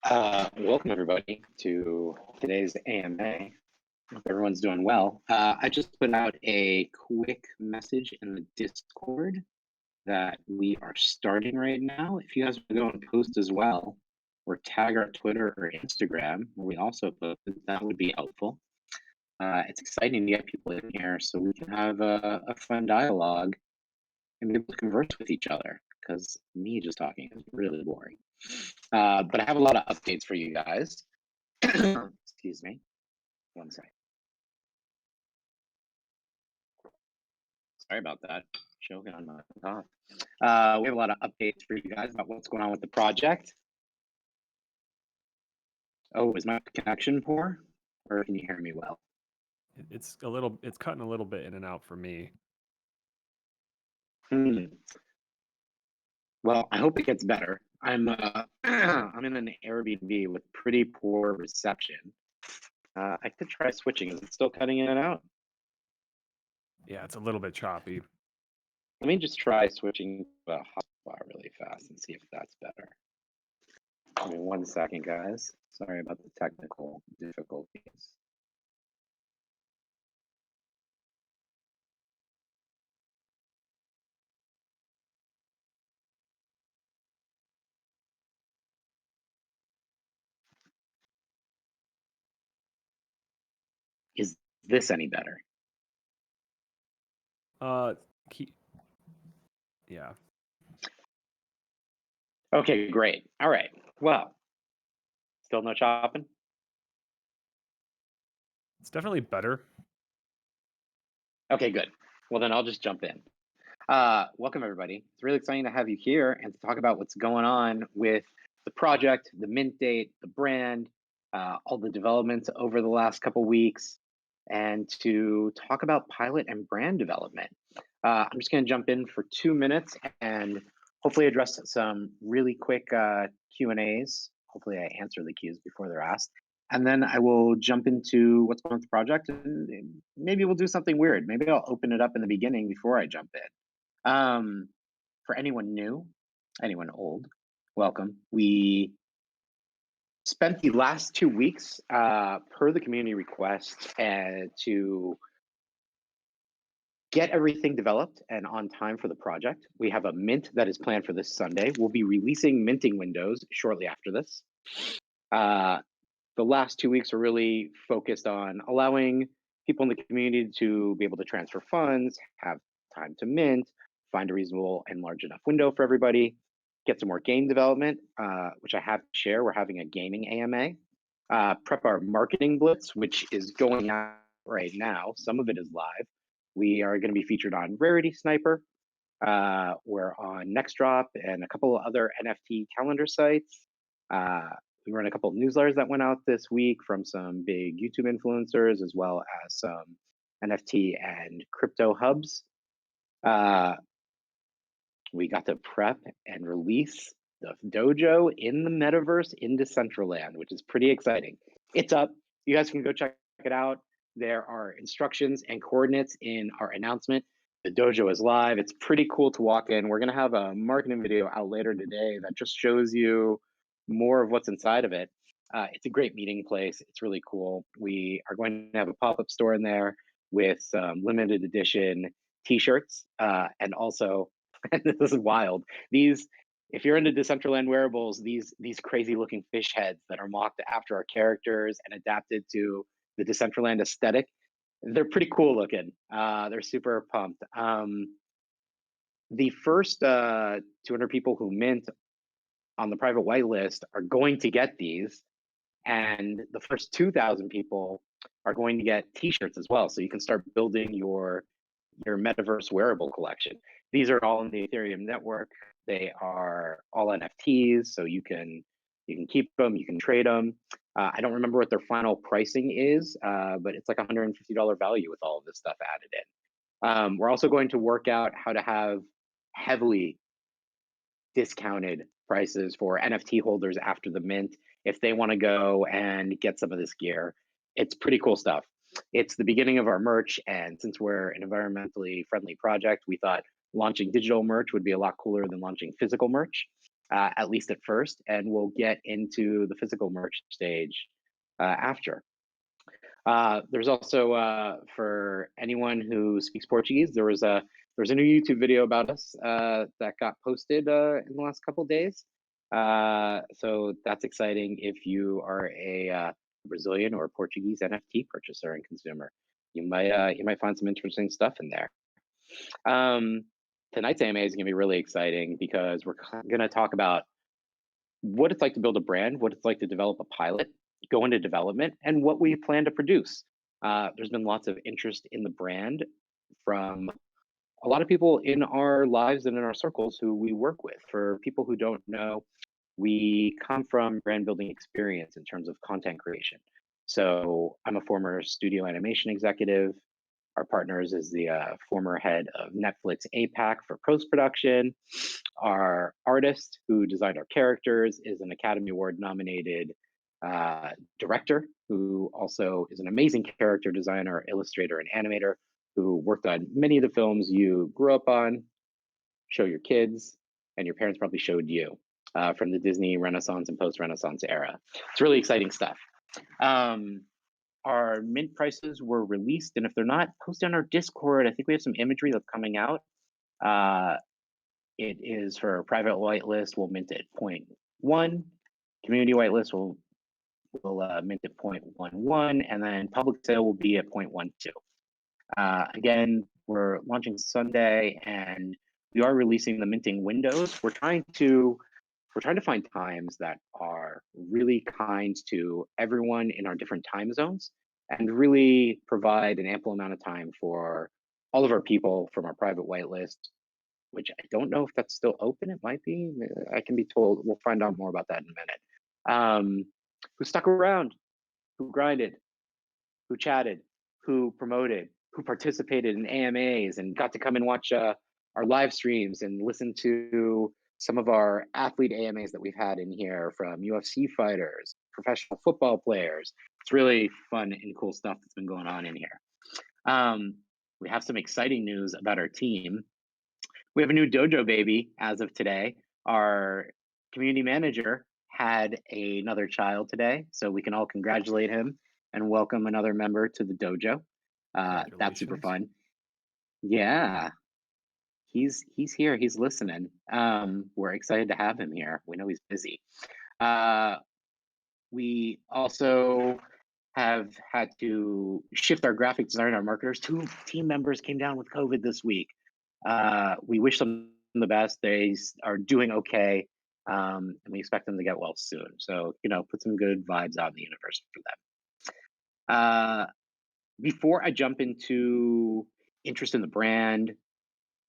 Welcome everybody to today's AMA. Hope everyone's doing well. I just put out a quick message in the Discord that we are starting right now. If you guys want to go and post as well, or tag our Twitter or Instagram, where we also posted, that would be helpful. It's exciting to get people in here so we can have a fun dialogue and be able to converse with each other, because me just talking is really boring. But I have a lot of updates for you guys. Excuse me. One second. Sorry about that. Choking on my cough. We have a lot of updates for you guys about what's going on with the project. Oh, is my connection poor, or can you hear me well? It's cutting a little bit in and out for me. Hmm. Well, I hope it gets better. I'm I'm in an Airbnb with pretty poor reception. I could try switching. Is it still cutting in and out? Yeah, it's a little bit choppy. Let me just try switching to a hotspot really fast and see if that's better. Give me 1 second, guys. Sorry about the technical difficulties. Is this any better? Key, yeah. Okay, great. All right. Well, still no chopping? It's definitely better. Okay, good. Well, then I'll just jump in. Welcome, everybody. It's really exciting to have you here and to talk about what's going on with the project, the mint date, the brand, all the developments over the last couple weeks, and to talk about pilot and brand development. I'm just going to jump in for 2 minutes and hopefully address some really quick Q&As. Hopefully I answer the Qs before they're asked. And then I will jump into what's going on with the project, and maybe we'll do something weird. Maybe I'll open it up in the beginning before I jump in. For anyone new, anyone old, welcome. We spent the last 2 weeks, per the community request, to get everything developed and on time for the project. We have a mint that is planned for this Sunday. We'll be releasing minting windows shortly after this. The last 2 weeks are really focused on allowing people in the community to be able to transfer funds, have time to mint, find a reasonable and large enough window for everybody, get some more game development, which I have to share. We're having a gaming AMA, prep our marketing blitz, which is going out right now. Some of it is live. We are going to be featured on Rarity Sniper. We're on Nextdrop and a couple of other NFT calendar sites. We run a couple of newsletters that went out this week from some big YouTube influencers, as well as some NFT and crypto hubs. We got to prep and release the Dojo in the metaverse in Decentraland, which is pretty exciting. It's up. You guys can go check it out. There are instructions and coordinates in our announcement. The dojo is live. It's pretty cool to walk in. We're going to have a marketing video out later today that just shows you more of what's inside of it. It's a great meeting place. It's really cool. We are going to have a pop-up store in there with some limited edition t-shirts, and also, and this is wild, these, if you're into Decentraland wearables, these crazy looking fish heads that are mocked after our characters and adapted to the Decentraland aesthetic, they're pretty cool looking. They're super pumped. The first 200 people who mint on the private whitelist are going to get these, and the first 2,000 people are going to get t-shirts as well, so you can start building your metaverse wearable collection. These are all in the Ethereum network. They are all NFTs, so you can keep them, you can trade them. I don't remember what their final pricing is, but it's like $150 value with all of this stuff added in. We're also going to work out how to have heavily discounted prices for NFT holders after the mint if they want to go and get some of this gear. It's pretty cool stuff. It's the beginning of our merch, and since we're an environmentally friendly project, we thought launching digital merch would be a lot cooler than launching physical merch. at least at first, and we'll get into the physical merch stage after. There's also for anyone who speaks Portuguese, there was a new YouTube video about us that got posted in the last couple days. So that's exciting if you are a Brazilian or Portuguese NFT purchaser and consumer. You might find some interesting stuff in there. Um, Tonight's AMA is going to be really exciting because we're going to talk about what it's like to build a brand, what it's like to develop a pilot, go into development, and what we plan to produce. There's been lots of interest in the brand from a lot of people in our lives and in our circles who we work with. For people who don't know, we come from brand building experience in terms of content creation. So I'm a former studio animation executive. Our partners is the former head of Netflix APAC for post production. Our artist who designed our characters is an Academy Award nominated uh, director who also is an amazing character designer, illustrator, and animator who worked on many of the films you grew up on, show your kids, and your parents probably showed you from the Disney Renaissance and post Renaissance era. It's really exciting stuff. Um, our mint prices were released, and if they're not, post on our Discord. I think we have some imagery that's coming out. Uh, it is for a private whitelist. We'll mint at point 0.1. Community whitelist will mint at 0.11, and then public sale will be at 0.12. Again, we're launching Sunday, and we are releasing the minting windows. We're trying to find times that are really kind to everyone in our different time zones and really provide an ample amount of time for all of our people from our private whitelist, which I don't know if that's still open. It might be. I can be told. We'll find out more about that in a minute. Who stuck around, who grinded, who chatted, who promoted, who participated in AMAs and got to come and watch our live streams and listen to some of our athlete AMAs that we've had in here from UFC fighters, professional football players. It's really fun and cool stuff that's been going on in here. We have some exciting news about our team. We have a new Dojo baby as of today. Our community manager had another child today, so we can all congratulate him and welcome another member to the dojo. That's super Congratulations. fun. Yeah, he's here. He's listening. We're excited to have him here. We know he's busy. Uh, we also have had to shift our graphic designer, our marketers. Two team members came down with COVID this week. We wish them the best. They are doing okay, and we expect them to get well soon. So, put some good vibes out in the universe for them. Before I jump into interest in the brand,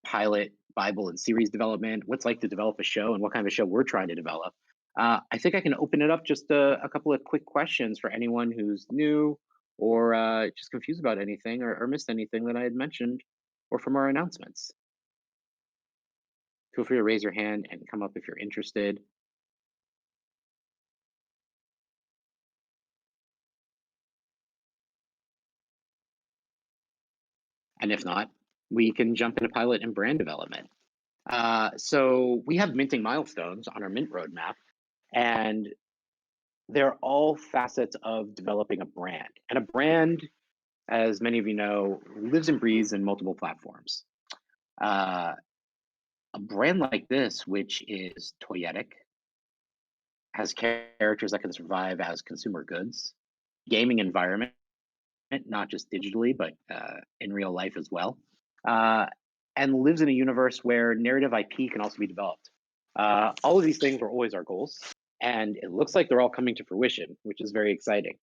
pilot, Bible, and series development, what's like to develop a show, and what kind of a show we're trying to develop, I think I can open it up just a couple of quick questions for anyone who's new or just confused about anything or missed anything that I had mentioned or from our announcements. Feel free to raise your hand and come up if you're interested. And if not, we can jump into pilot and brand development. So we have minting milestones on our mint roadmap, and they're all facets of developing a brand. And a brand, as many of you know, lives and breathes in multiple platforms. Uh, a brand like this, which is toyetic, has characters that can survive as consumer goods, gaming environment, not just digitally, but in real life as well, uh, and lives in a universe where narrative IP can also be developed. All of these things were always our goals, and it looks like they're all coming to fruition, which is very exciting.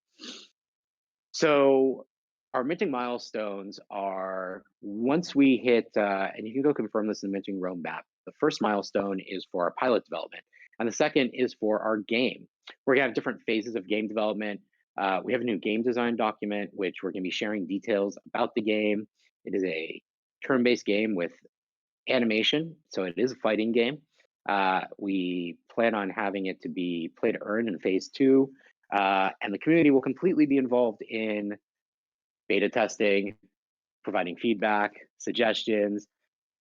So, our minting milestones are once we hit, and you can go confirm this in the minting roadmap. The first milestone is for our pilot development, and the second is for our game. We're gonna have different phases of game development. We have a new game design document, which we're going to be sharing details about the game. It is a turn based game with animation, so it is a fighting game. We plan on having it to be play to earn in phase two, and the community will completely be involved in beta testing, providing feedback, suggestions,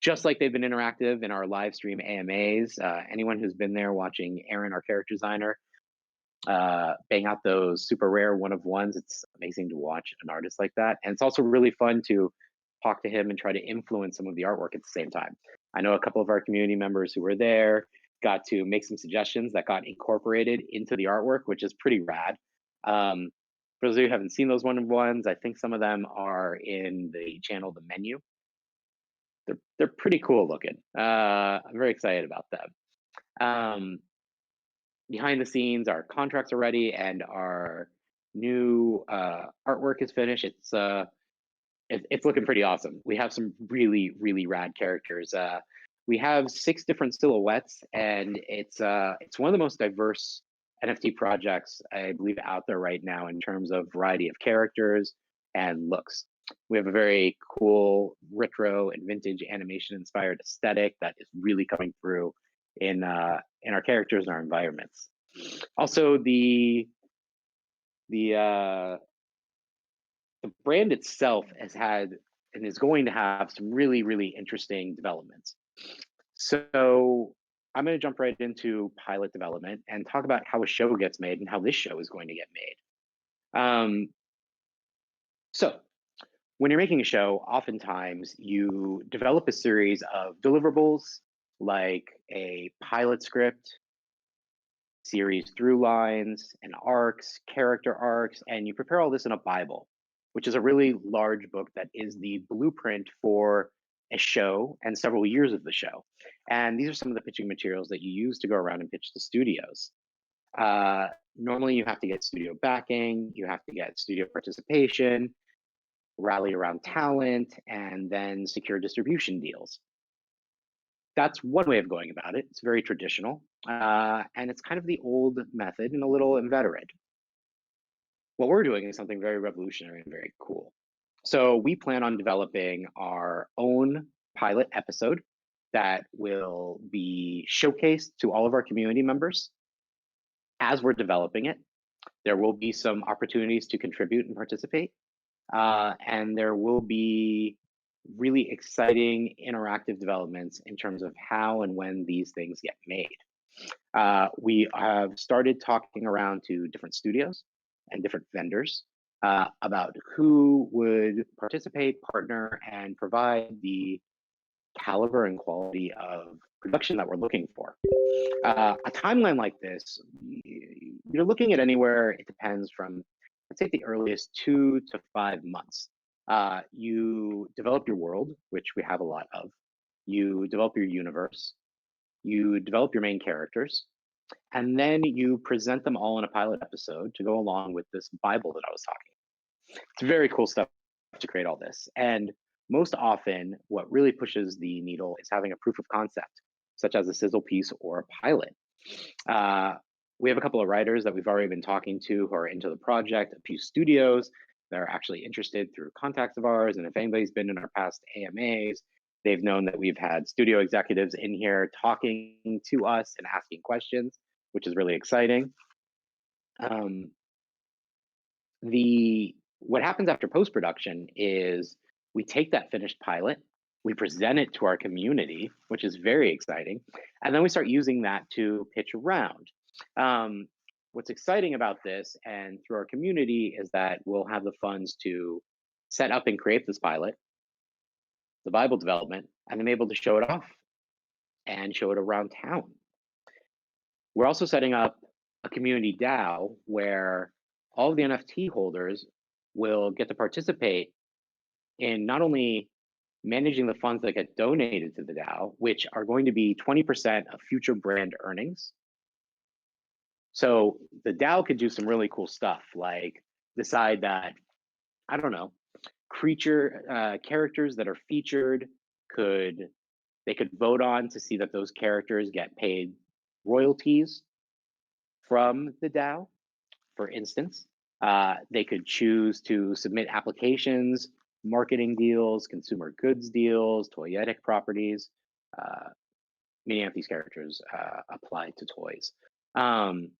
just like they've been interactive in our live stream AMAs. Anyone who's been there watching Aaron, our character designer, bang out those super rare one of ones. It's amazing to watch an artist like that. And it's also really fun to talk to him and try to influence some of the artwork at the same time. I know a couple of our community members who were there got to make some suggestions that got incorporated into the artwork, which is pretty rad. For those of you who haven't seen those one of ones, I think some of them are in the channel The Menu. They're pretty cool looking. I'm very excited about them. Um, Behind the scenes, our contracts are ready and our new artwork is finished. It's looking pretty awesome. We have some really rad characters. We have 6 different silhouettes, and it's one of the most diverse NFT projects I believe out there right now in terms of variety of characters and looks. We have a very cool retro and vintage animation inspired aesthetic that is really coming through in our characters and our environments. Also, the uh, the brand itself has had and is going to have some really interesting developments. So I'm going to jump right into pilot development and talk about how a show gets made and how this show is going to get made. Um, so when you're making a show, oftentimes you develop a series of deliverables like a pilot script, series through lines and arcs, character arcs, and you prepare all this in a Bible, which is a really large book that is the blueprint for a show and several years of the show. And these are some of the pitching materials that you use to go around and pitch to studios. Uh, Normally, you have to get studio backing, you have to get studio participation, rally around talent, and then secure distribution deals. That's one way of going about it. It's very traditional, and it's kind of the old method and a little inveterate. What we're doing is something very revolutionary and very cool. So we plan on developing our own pilot episode that will be showcased to all of our community members as we're developing it. There will be some opportunities to contribute and participate, and there will be really exciting interactive developments in terms of how and when these things get made. We have started talking around to different studios and different vendors about who would participate, partner, and provide the caliber and quality of production that we're looking for. A timeline like this, you're looking at anywhere, it depends from, let's say, the earliest 2 to 5 months. You develop your world, which we have a lot of. You develop your universe. You develop your main characters. And then you present them all in a pilot episode to go along with this Bible that I was talking. It's very cool stuff to create all this. And most often, what really pushes the needle is having a proof of concept, such as a sizzle piece or a pilot. Uh, we have a couple of writers that we've already been talking to who are into the project, a few studios that are actually interested through contacts of ours. And if anybody's been in our past AMAs, they've known that we've had studio executives in here talking to us and asking questions, which is really exciting. Um, the What happens after post production is we take that finished pilot, we present it to our community, which is very exciting, and then we start using that to pitch around. Um, what's exciting about this and through our community is that we'll have the funds to set up and create this pilot, the Bible development, and then be able to show it off and show it around town. We're also setting up a community DAO where all of the NFT holders will get to participate in not only managing the funds that get donated to the DAO, which are going to be 20% of future brand earnings. So the DAO could do some really cool stuff, like decide that, I don't know, characters that are featured could they could vote on to see that those characters get paid royalties from the DAO. For instance, they could choose to submit applications, marketing deals, consumer goods deals, toyetic properties, uh, many of these characters apply to toys. Um,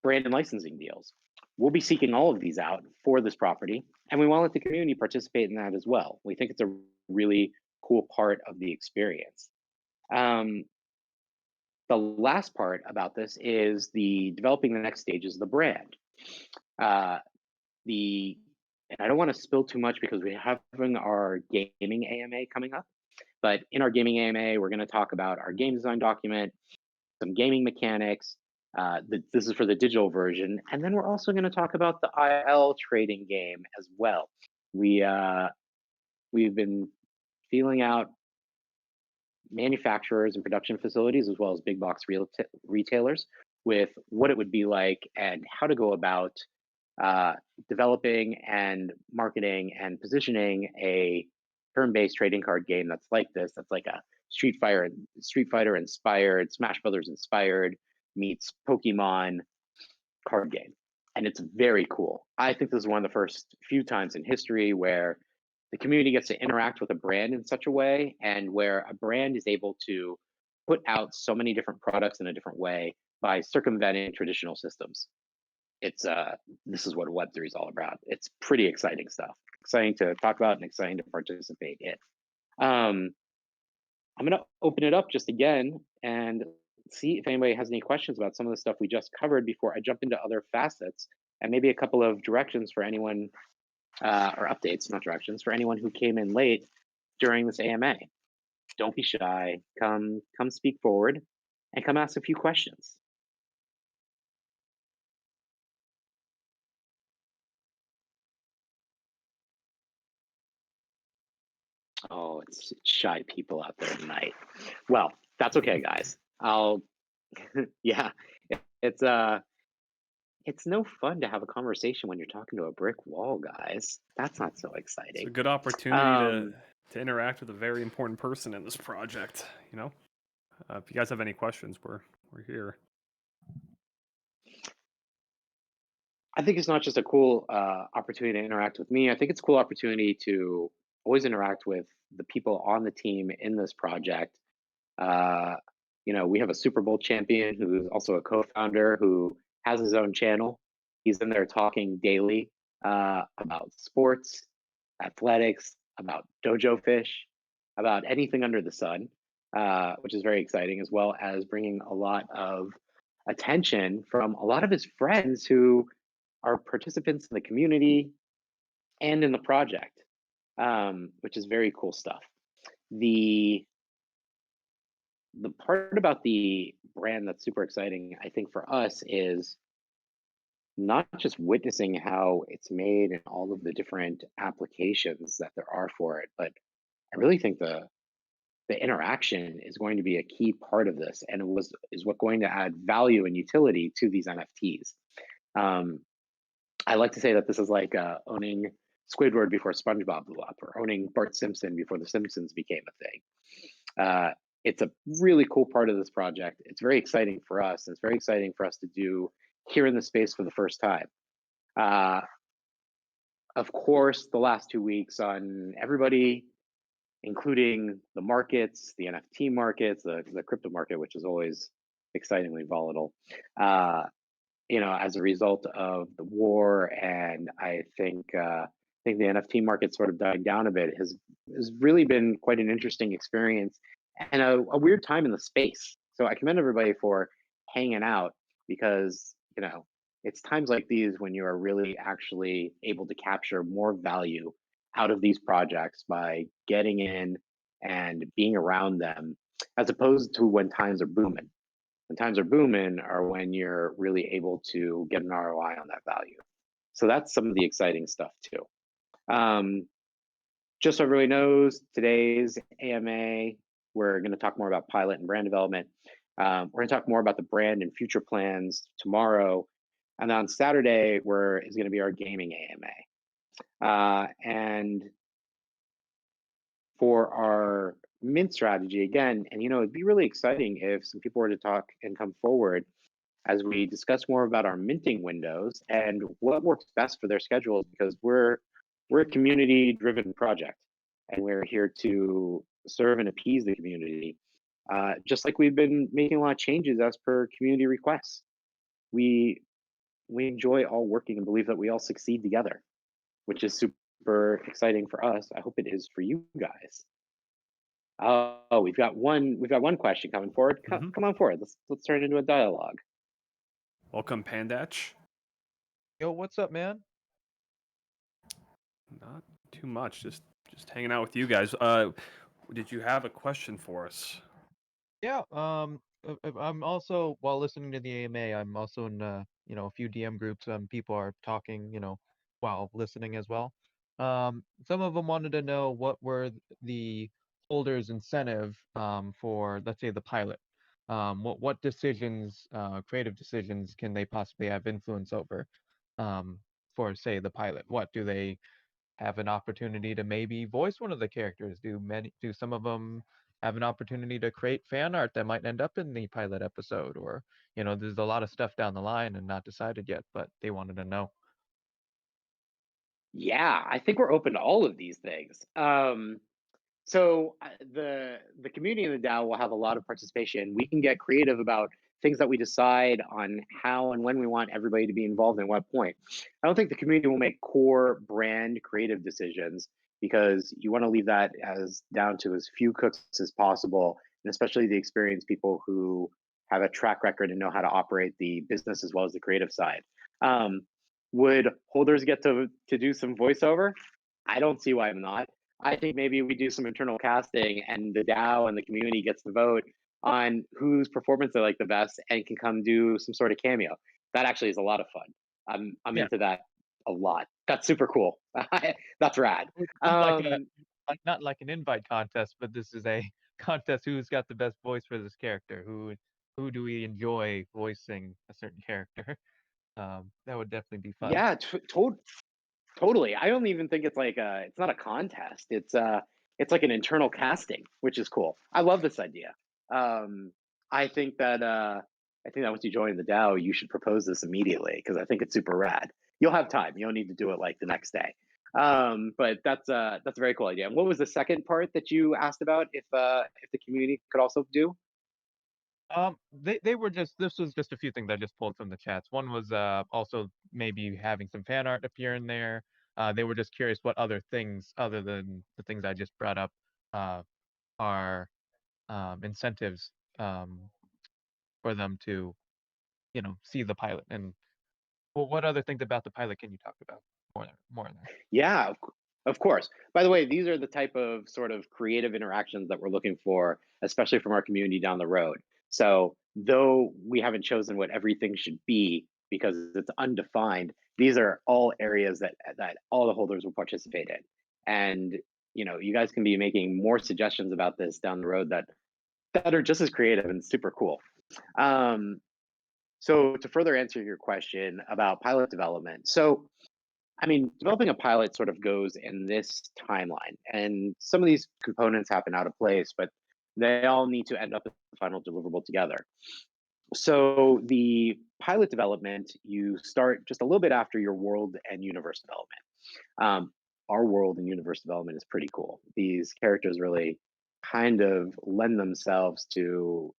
Brand and licensing deals. We'll be seeking all of these out for this property, and we want to let the community participate in that as well. We think it's a really cool part of the experience. Um, the last part about this is the developing the next stages of the brand. Uh, the and I don't want to spill too much because we're having our gaming AMA coming up. But in our gaming AMA, we're going to talk about our game design document, some gaming mechanics. This is for the digital version, and then we're also going to talk about the IL trading game as well. We we've been feeling out manufacturers and production facilities as well as big box retailers with what it would be like and how to go about uh, developing and marketing and positioning a turn-based trading card game that's like this. That's like a Street Fighter inspired, Smash Brothers inspired meets Pokemon card game, and it's very cool. I think this is one of the first few times in history where the community gets to interact with a brand in such a way, and where a brand is able to put out so many different products in a different way by circumventing traditional systems. It's This is what Web3 is all about. It's pretty exciting stuff. Exciting to talk about and exciting to participate in. Um, I'm gonna open it up just again and see if anybody has any questions about some of the stuff we just covered before I jump into other facets and maybe a couple of directions for anyone or updates, not directions, for anyone who came in late during this AMA. Don't be shy. Come speak forward and come ask a few questions. Oh, it's shy people out there tonight. Well, that's okay, guys. I'll yeah. It's it's no fun to have a conversation when you're talking to a brick wall, guys. That's not so It's a exciting. good opportunity Um, to interact with a very important person in this project. You know, if you guys have any questions, we're here. I think it's not just a cool opportunity to interact with me. I think it's a cool opportunity to always interact with the people on the team in this project. Uh, we have a Super Bowl champion who's also a co-founder who has his own channel. He's in there talking daily about sports, athletics, about dojo fish, about anything under the sun, which is very exciting, as well as bringing a lot of attention from a lot of his friends who are participants in the community and in the project, which is very cool stuff. The the part about the brand that's super exciting, I think, for us is not just witnessing how it's made and all of the different applications that there are for it, but I really think the interaction is going to be a key part of this, and it was is what going to add value and utility to these NFTs. Um, I like to say that this is like owning Squidward before SpongeBob blew up, or owning Bart Simpson before The Simpsons became a thing. Uh, it's a really cool part of this project. It's very exciting for us, and it's very exciting for us to do here in the space for the first time. Uh, of course, the last 2 weeks on everybody, including the markets, the NFT markets, the crypto market, which is always excitingly volatile. Uh, as a result of the war, and I think the NFT market sort of died down a bit. Has really been quite an interesting experience and a weird time in the space. So I commend everybody for hanging out because it's times like these when you are really actually able to capture more value out of these projects by getting in and being around them, as opposed to when times are booming. When times are booming are when you're really able to get an ROI on that value. So that's some of the exciting stuff too. Um, just so everybody knows, today's AMA, we're going to talk more about pilot and brand development. We're going to talk more about the brand and future plans tomorrow. And on Saturday, is going to be our gaming AMA. And for our mint strategy, again, and it'd be really exciting if some people were to talk and come forward as we discuss more about our minting windows and what works best for their schedules, because we're a community driven project and we're here to serve and appease the community, just like we've been making a lot of changes as per community requests. We we enjoy all working and believe that we all succeed together, which is super exciting for us. I hope it is for you guys. We've got one question coming forward. Come, Hmm. come on forward. Let's turn it into a dialogue. Welcome, Pandach. Yo, what's up, man? Not too much. Just hanging out with you guys. Did you have a question for us? Yeah, I'm also while listening to the AMA, I'm also in a few DM groups. People are talking, while listening as well. Some of them wanted to know what were the holders' incentive for, let's say, the pilot. What decisions, creative decisions, can they possibly have influence over, um, for, say, the pilot? What do they have an opportunity to maybe voice one of the characters? Do some of them have an opportunity to create fan art that might end up in the pilot episode? Or, there's a lot of stuff down the line and not decided yet, but they wanted to know. Yeah, I think we're open to all of these things. The community in the DAO will have a lot of participation. We can get creative about things that we decide on how and when we want everybody to be involved in what point. I don't think the community will make core brand creative decisions because you want to leave that as down to as few cooks as possible, and especially the experienced people who have a track record and know how to operate the business as well as the creative side. Um, would holders get to do some voiceover? I don't see why not. I think maybe we do some internal casting and the DAO and the community gets to vote on whose performance they like the best and can come do some sort of cameo. That actually is a lot of fun. I'm Yeah, into that a lot. That's super cool. That's rad. it's not Um, not like an invite contest, but this is a contest who's got the best voice for this character. Who do we enjoy voicing a certain character? That would definitely be fun. yeah, totally. I don't even think it's not a contest. It's like an internal casting, which is cool. I love this idea. Um I think that once you join the DAO, you should propose this immediately because I think it's super rad. You'll have time. You don't need to do it like the next day. But that's a very cool idea. And what was the second part that you asked about if the community could also do? They were just this was just a few things I just pulled from the chats. One was also maybe having some fan art appear in there. They were just curious what other things other than the things I just brought up uh are incentives for them to, see the pilot. And well, what other things about the pilot can you talk about more in there? Yeah, of course. By the way, these are the type of sort of creative interactions that we're looking for, especially from our community down the road. So, though we haven't chosen what everything should be because it's undefined, these are all areas that all the holders will participate in. And you guys can be making more suggestions about this down the road that are just as creative and super cool. Um, so, to further answer your question about pilot development, so I mean, developing a pilot sort of goes in this timeline, and some of these components happen out of place, but they all need to end up in the final deliverable together. So, the pilot development, you start just a little bit after your world and universe development. Our world and universe development is pretty cool. These characters really kind of lend themselves to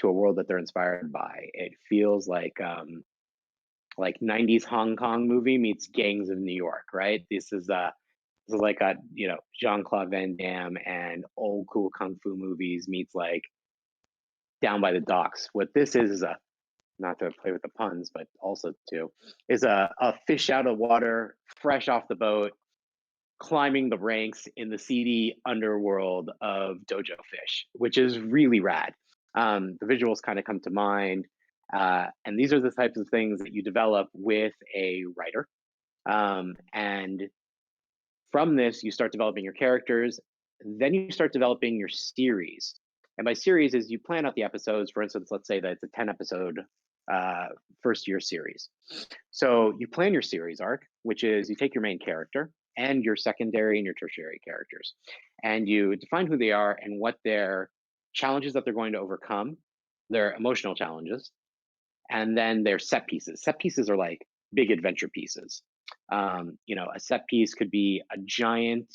a world that they're inspired by. It feels like 90s Hong Kong movie meets Gangs of New York, right? This is like a Jean-Claude Van Damme and old cool kung fu movies meets like Down by the Docks. What this is a not to play with the puns, but also to is a fish out of water, fresh off the boat, climbing the ranks in the seedy underworld of Dojo fish, which is really rad. The visuals kind of come to mind, and these are the types of things that you develop with a writer. And from this, you start developing your characters. Then you start developing your series. And by series is you plan out the episodes. For instance, let's say that it's a 10 episode uh, first year series. So you plan your series arc, which is you take your main character and your secondary and your tertiary characters, and you define who they are and what their challenges that they're going to overcome, their emotional challenges, and then their set pieces. Set pieces are like big adventure pieces. A set piece could be a giant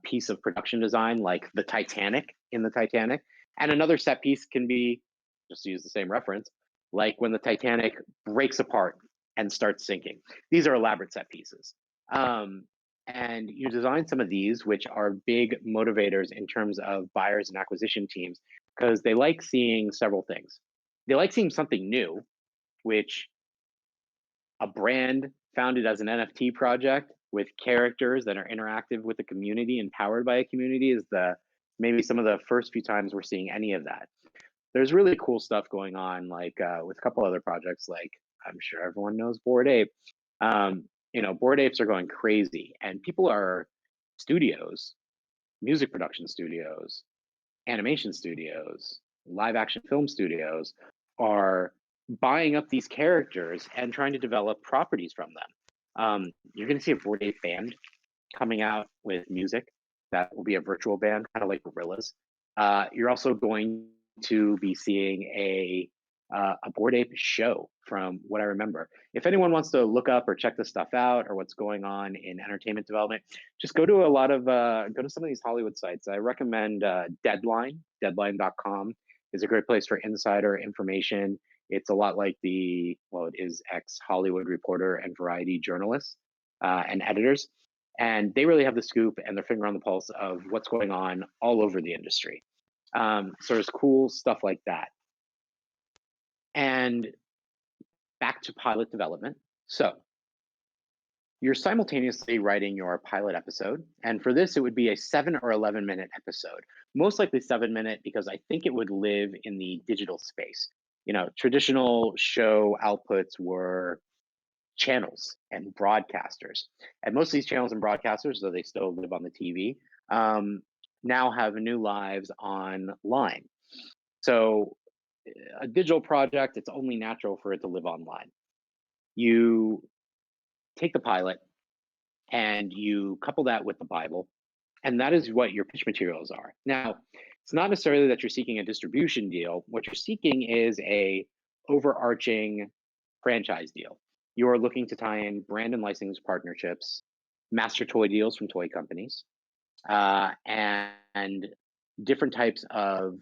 piece of production design, like the Titanic in the Titanic, and another set piece can be, just to use the same reference, like when the Titanic breaks apart and starts sinking. These are elaborate set pieces. Um, And you design some of these, which are big motivators in terms of buyers and acquisition teams, because they like seeing several things. They like seeing something new, which a brand founded as an NFT project with characters that are interactive with the community and powered by a community is maybe some of the first few times we're seeing any of that. There's really cool stuff going on, like with a couple other projects, like I'm sure everyone knows Bored Ape. Bored Apes are going crazy, and people are studios, music production studios, animation studios, live action film studios are buying up these characters and trying to develop properties from them. You're going to see a Bored Ape band coming out with music that will be a virtual band, kind of like Gorillas. You're also going to be seeing a Bored Ape show, from what I remember. If anyone wants to look up or check this stuff out or what's going on in entertainment development, just go to some of these Hollywood sites. I recommend Deadline. Deadline.com is a great place for insider information. It's a lot like it is ex-Hollywood reporter and Variety journalists and editors. And they really have the scoop and their finger on the pulse of what's going on all over the industry. So there's cool stuff like that. And back to pilot development. So you're simultaneously writing your pilot episode. And for this, it would be a 7 or 11-minute episode, most likely 7-minute, because I think it would live in the digital space. Traditional show outputs were channels and broadcasters. And most of these channels and broadcasters, though they still live on the TV, now have new lives online. So a digital project, it's only natural for it to live online. You take the pilot and you couple that with the Bible, and that is what your pitch materials are. Now, it's not necessarily that you're seeking a distribution deal. What you're seeking is a overarching franchise deal. You're looking to tie in brand and license partnerships, master toy deals from toy companies, and different types of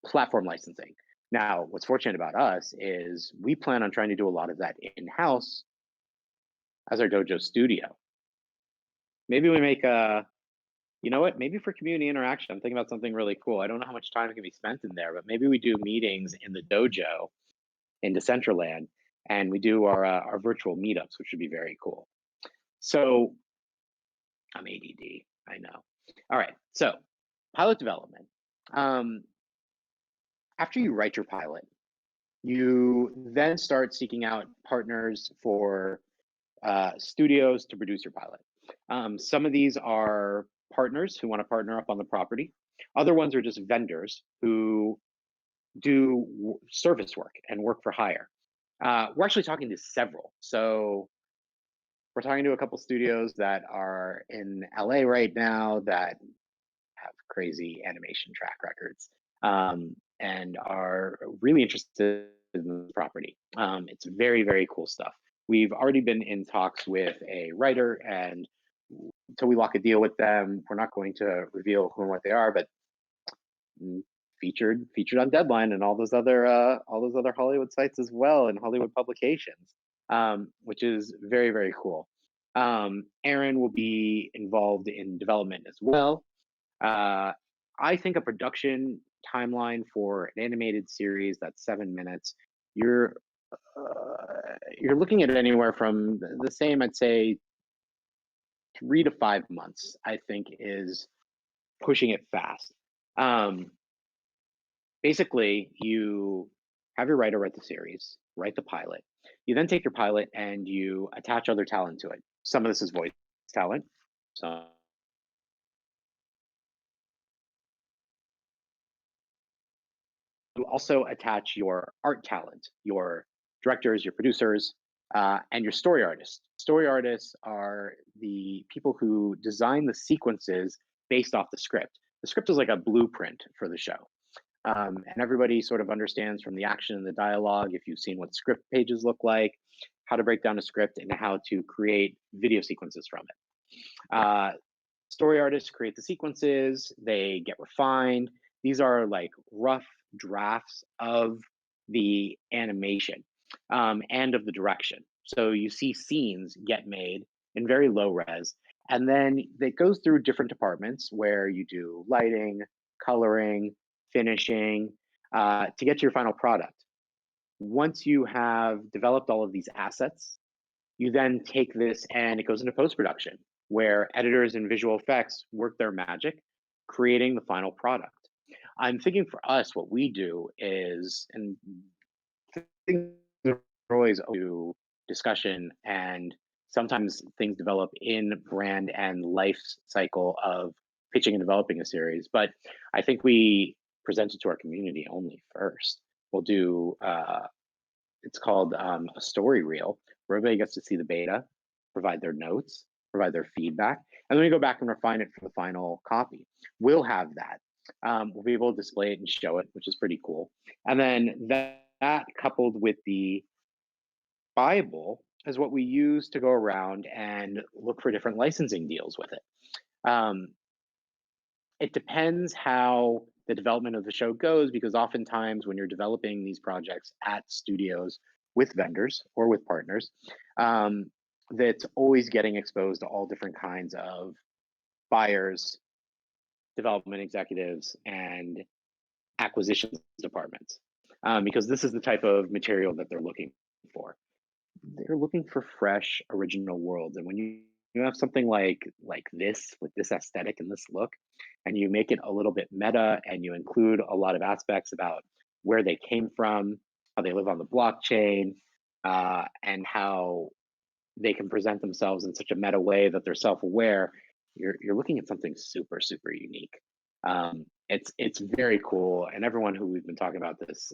platform licensing. Now, what's fortunate about us is we plan on trying to do a lot of that in-house as our Dojo studio. Maybe we make maybe for community interaction, I'm thinking about something really cool. I don't know how much time can be spent in there, but maybe we do meetings in the Dojo in Decentraland, and we do our virtual meetups, which would be very cool. So I'm ADD, I know. All right, so pilot development. After you write your pilot, you then start seeking out partners for studios to produce your pilot. Some of these are partners who want to partner up on the property. Other ones are just vendors who do service work and work for hire. We're actually talking to several. So we're talking to a couple studios that are in LA right now that have crazy animation track records and are really interested in the property. It's very, very cool stuff. We've already been in talks with a writer, and until we lock a deal with them, we're not going to reveal who and what they are, but featured on Deadline and all those other Hollywood sites as well, and Hollywood publications, which is very, very cool. Aaron will be involved in development as well. I think a production timeline for an animated series that's 7 minutes, you're looking at anywhere from the same, I'd say, 3 to 5 months. I think is pushing it fast. Basically, you have your writer write the series, write the pilot. You then take your pilot and you attach other talent to it. Some of this is voice talent. So you also attach your art talent, your directors, your producers, and your story artists. Story artists are the people who design the sequences based off the script. The script is like a blueprint for the show. And everybody sort of understands from the action and the dialogue, if you've seen what script pages look like, how to break down a script and how to create video sequences from it. Story artists create the sequences, they get refined. These are like rough drafts of the animation and of the direction. So you see scenes get made in very low res, And then it goes through different departments where you do lighting, coloring, finishing, to get to your final product. Once you have developed all of these assets, you then take this and it goes into post production, where editors and visual effects work their magic, creating the final product. I'm thinking for us, what we do is, and things are always to discussion, and sometimes things develop in brand and life cycle of pitching and developing a series. But I think we present it to our community only first. We'll do it's called a story reel where everybody gets to see the beta, provide their notes, provide their feedback, and then we go back and refine it for the final copy. We'll have that. We'll be able to display it and show it, which is pretty cool. And then that coupled with the Bible is what we use to go around and look for different licensing deals with it. Um, it depends how the development of the show goes, because oftentimes when you're developing these projects at studios with vendors or with partners, um, that's always getting exposed to all different kinds of buyers, development executives, and acquisitions departments, because this is the type of material that they're looking for. They're looking for fresh, original worlds, and when you have something like this with this aesthetic and this look, and you make it a little bit meta, and you include a lot of aspects about where they came from, how they live on the blockchain, and how they can present themselves in such a meta way that they're self-aware, you're looking at something super unique. It's very cool, and everyone who we've been talking about this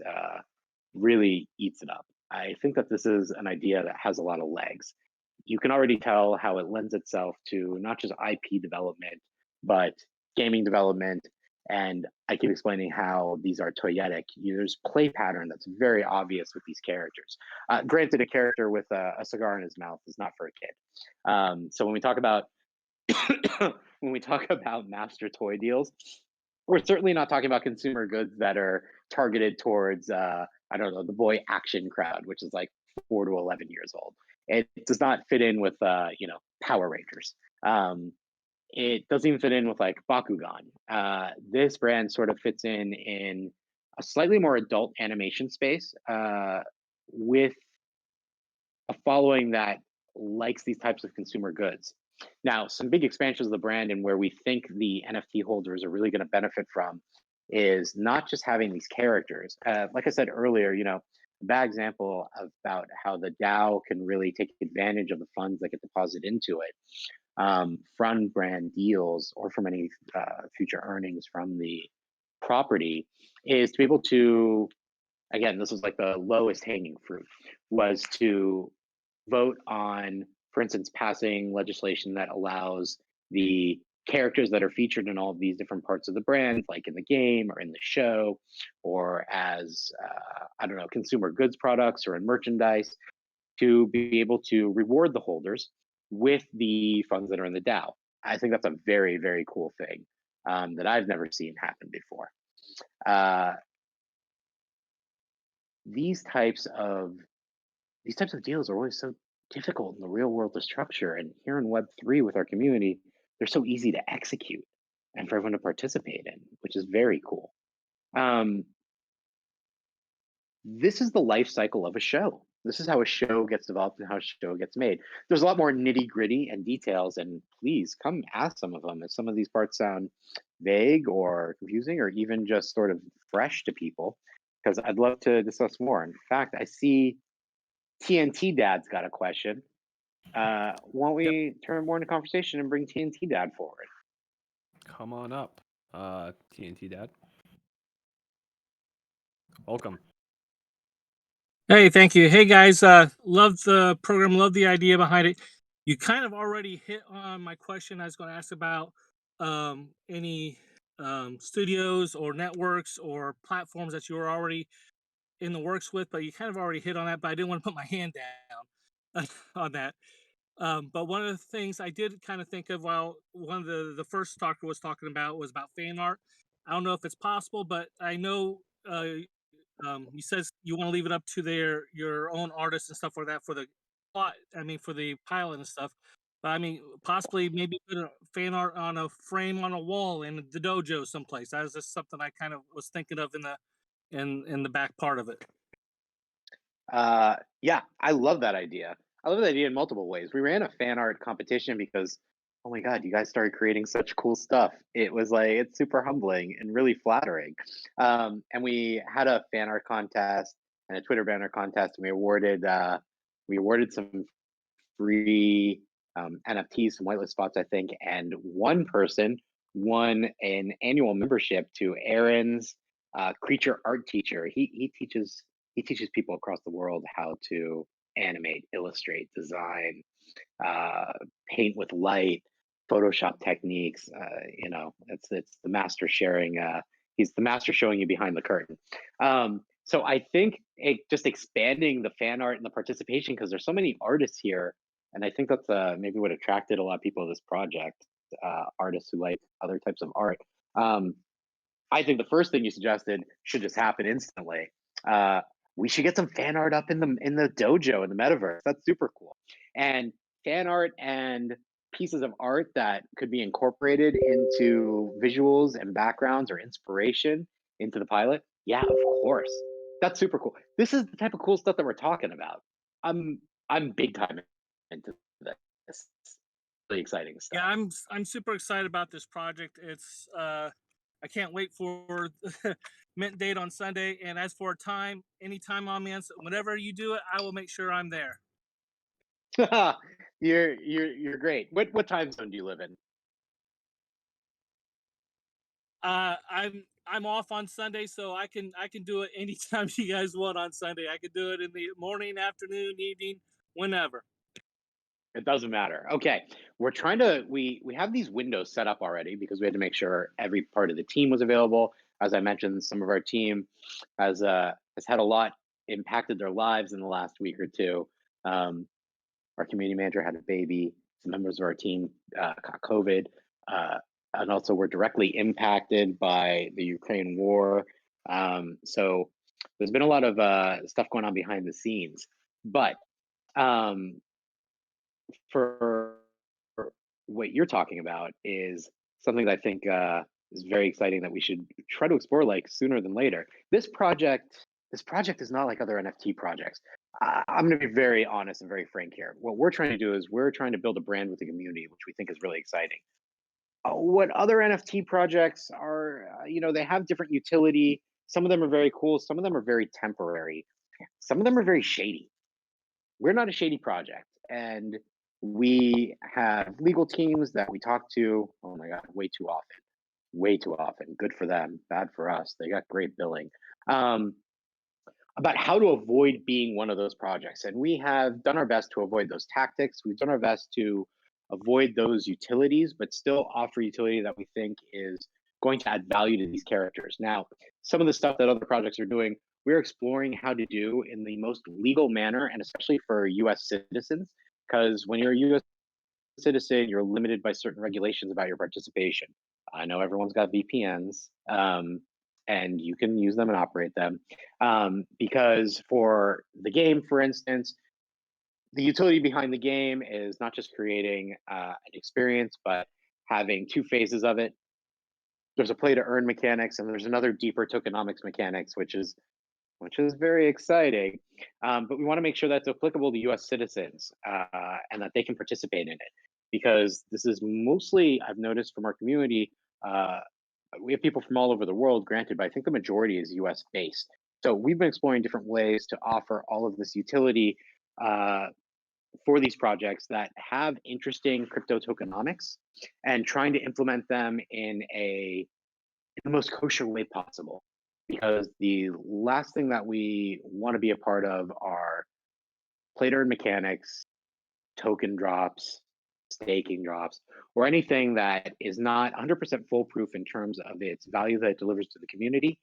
really eats it up. I think that this is an idea that has a lot of legs. You can already tell how it lends itself to not just IP development, but gaming development. And I keep explaining how these are toyetic. There's play pattern that's very obvious with these characters. Granted, a character with a cigar in his mouth is not for a kid. So when we talk about when we talk about master toy deals, we're certainly not talking about consumer goods that are targeted towards I don't know, the boy action crowd, which is like 4 to 11 years old. It does not fit in with Power Rangers. It doesn't even fit in with like Bakugan. This brand sort of fits in a slightly more adult animation space, with a following that likes these types of consumer goods. Now, some big expansions of the brand and where we think the NFT holders are really going to benefit from is not just having these characters. Like I said earlier, a bad example about how the DAO can really take advantage of the funds that get deposited into it, from brand deals or from any future earnings from the property, is to be able to, again, this was like the lowest hanging fruit, was to vote on, for instance, passing legislation that allows the characters that are featured in all of these different parts of the brand, like in the game or in the show, or as, I don't know, consumer goods products or in merchandise, to be able to reward the holders with the funds that are in the DAO. I think that's a very cool thing, that I've never seen happen before. Uh, these types of deals are always so difficult in the real world to structure, and here in Web3 with our community, they're so easy to execute and for everyone to participate in, which is very cool. Um, this is the life cycle of a show. This is how a show gets developed and how a show gets made. There's a lot more nitty gritty and details, and please come ask some of them if some of these parts sound vague or confusing or even just sort of fresh to people, because I'd love to discuss more. In fact, I see TNT Dad's got a question. Why don't we turn more into conversation and bring TNT Dad forward? Come on up, TNT Dad. Welcome. Hey, thank you. Hey guys, love the program, love the idea behind it. You kind of already hit on my question I was going to ask about any studios or networks or platforms that you were already in the works with, but you kind of already hit on that, but I didn't want to put my hand down on that. But one of the things I did kind of think of while one of the first talker was talking about was about fan art. I don't know if it's possible, but I know he says you want to leave it up to your own artists and stuff like that for the plot. I mean, for the pilot and stuff. I mean, possibly maybe put a fan art on a frame on a wall in the dojo someplace. That was just something I kind of was thinking of in the back part of it. Yeah, I love that idea. I love that idea in multiple ways. We ran a fan art competition because, oh my God, you guys started creating such cool stuff. It was like, it's super humbling and really flattering. And we had a fan art contest and a Twitter banner contest, and we awarded some free NFTs, some whitelist spots, I think. And one person won an annual membership to Aaron's creature art teacher. He teaches people across the world how to animate, illustrate, design, uh, paint with light, Photoshop techniques. It's the master sharing. He's the master showing you behind the curtain. So I think just expanding the fan art and the participation, because there's so many artists here, and I think that's maybe what attracted a lot of people to this project. Artists who like other types of art. Um, I think the first thing you suggested should just happen instantly. Uh, we should get some fan art up in the dojo in the metaverse. That's super cool. And fan art and pieces of art that could be incorporated into visuals and backgrounds or inspiration into the pilot. Yeah, of course. That's super cool. This is the type of cool stuff that we're talking about. I'm I'm big time into this. Really exciting Yeah, stuff. I'm super excited about this project. It's I can't wait for mint date on Sunday. And as for time, anytime on me, whenever you do it, I will make sure I'm there. You're great. What time zone do you live in? I'm off on Sunday, so I can do it anytime you guys want on Sunday. I can do it in the morning, afternoon, evening, whenever. It doesn't matter. Okay. We're trying to we have these windows set up already because we had to make sure every part of the team was available. As I mentioned, some of our team has had a lot impacted their lives in the last week or two. Um, our community manager had a baby. Some members of our team caught COVID, and also were directly impacted by the Ukraine war. So there's been a lot of stuff going on behind the scenes. But um, for what you're talking about is something that I think is very exciting that we should try to explore like sooner than later. This project is not like other NFT projects. I'm going to be very honest and very frank here. What we're trying to do is we're trying to build a brand with the community, which we think is really exciting. What other NFT projects are, they have different utility. Some of them are very cool. Some of them are very temporary. Some of them are very shady. We're not a shady project, and we have legal teams that we talk to, oh my God, way too often. Good for them, bad for us. They got great billing. um, about how to avoid being one of those projects, and we have done our best to avoid those tactics. We've done our best to avoid those utilities, but still offer utility that we think is going to add value to these characters. Now, some of the stuff that other projects are doing, we're exploring how to do in the most legal manner, and especially for US citizens, because when you're a US citizen, you're limited by certain regulations about your participation. I know everyone's got VPNs, and you can use them and operate them. Because for the game, for instance, the utility behind the game is not just creating an experience, but having two phases of it. There's a play to earn mechanics, and there's another deeper tokenomics mechanics, which is very exciting. But we want to make sure that's applicable to U.S. citizens and that they can participate in it, because this is mostly, I've noticed from our community, uh, we have people from all over the world, granted, but I think the majority is U.S. based. So we've been exploring different ways to offer all of this utility uh, for these projects that have interesting crypto tokenomics, and trying to implement them in the most kosher way possible. Because the last thing that we want to be a part of are play to earn mechanics, token drops, staking drops, or anything that is not 100% foolproof in terms of its value that it delivers to the community,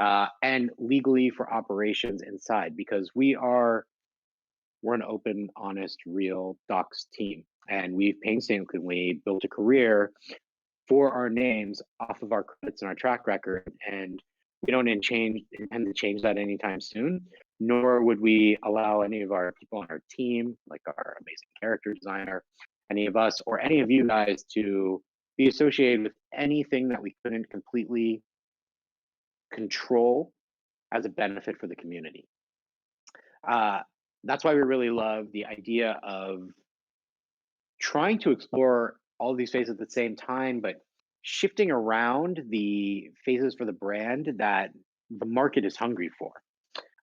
and legally for operations inside. Because we're an open, honest, real docs team, and we've painstakingly built a career for our names off of our credits and our track record, and we don't intend to change that anytime soon. Nor would we allow any of our people on our team, like our amazing character designer, any of us or any of you guys to be associated with anything that we couldn't completely control as a benefit for the community. That's why we really love the idea of trying to explore all these phases at the same time, but shifting around the phases for the brand that the market is hungry for.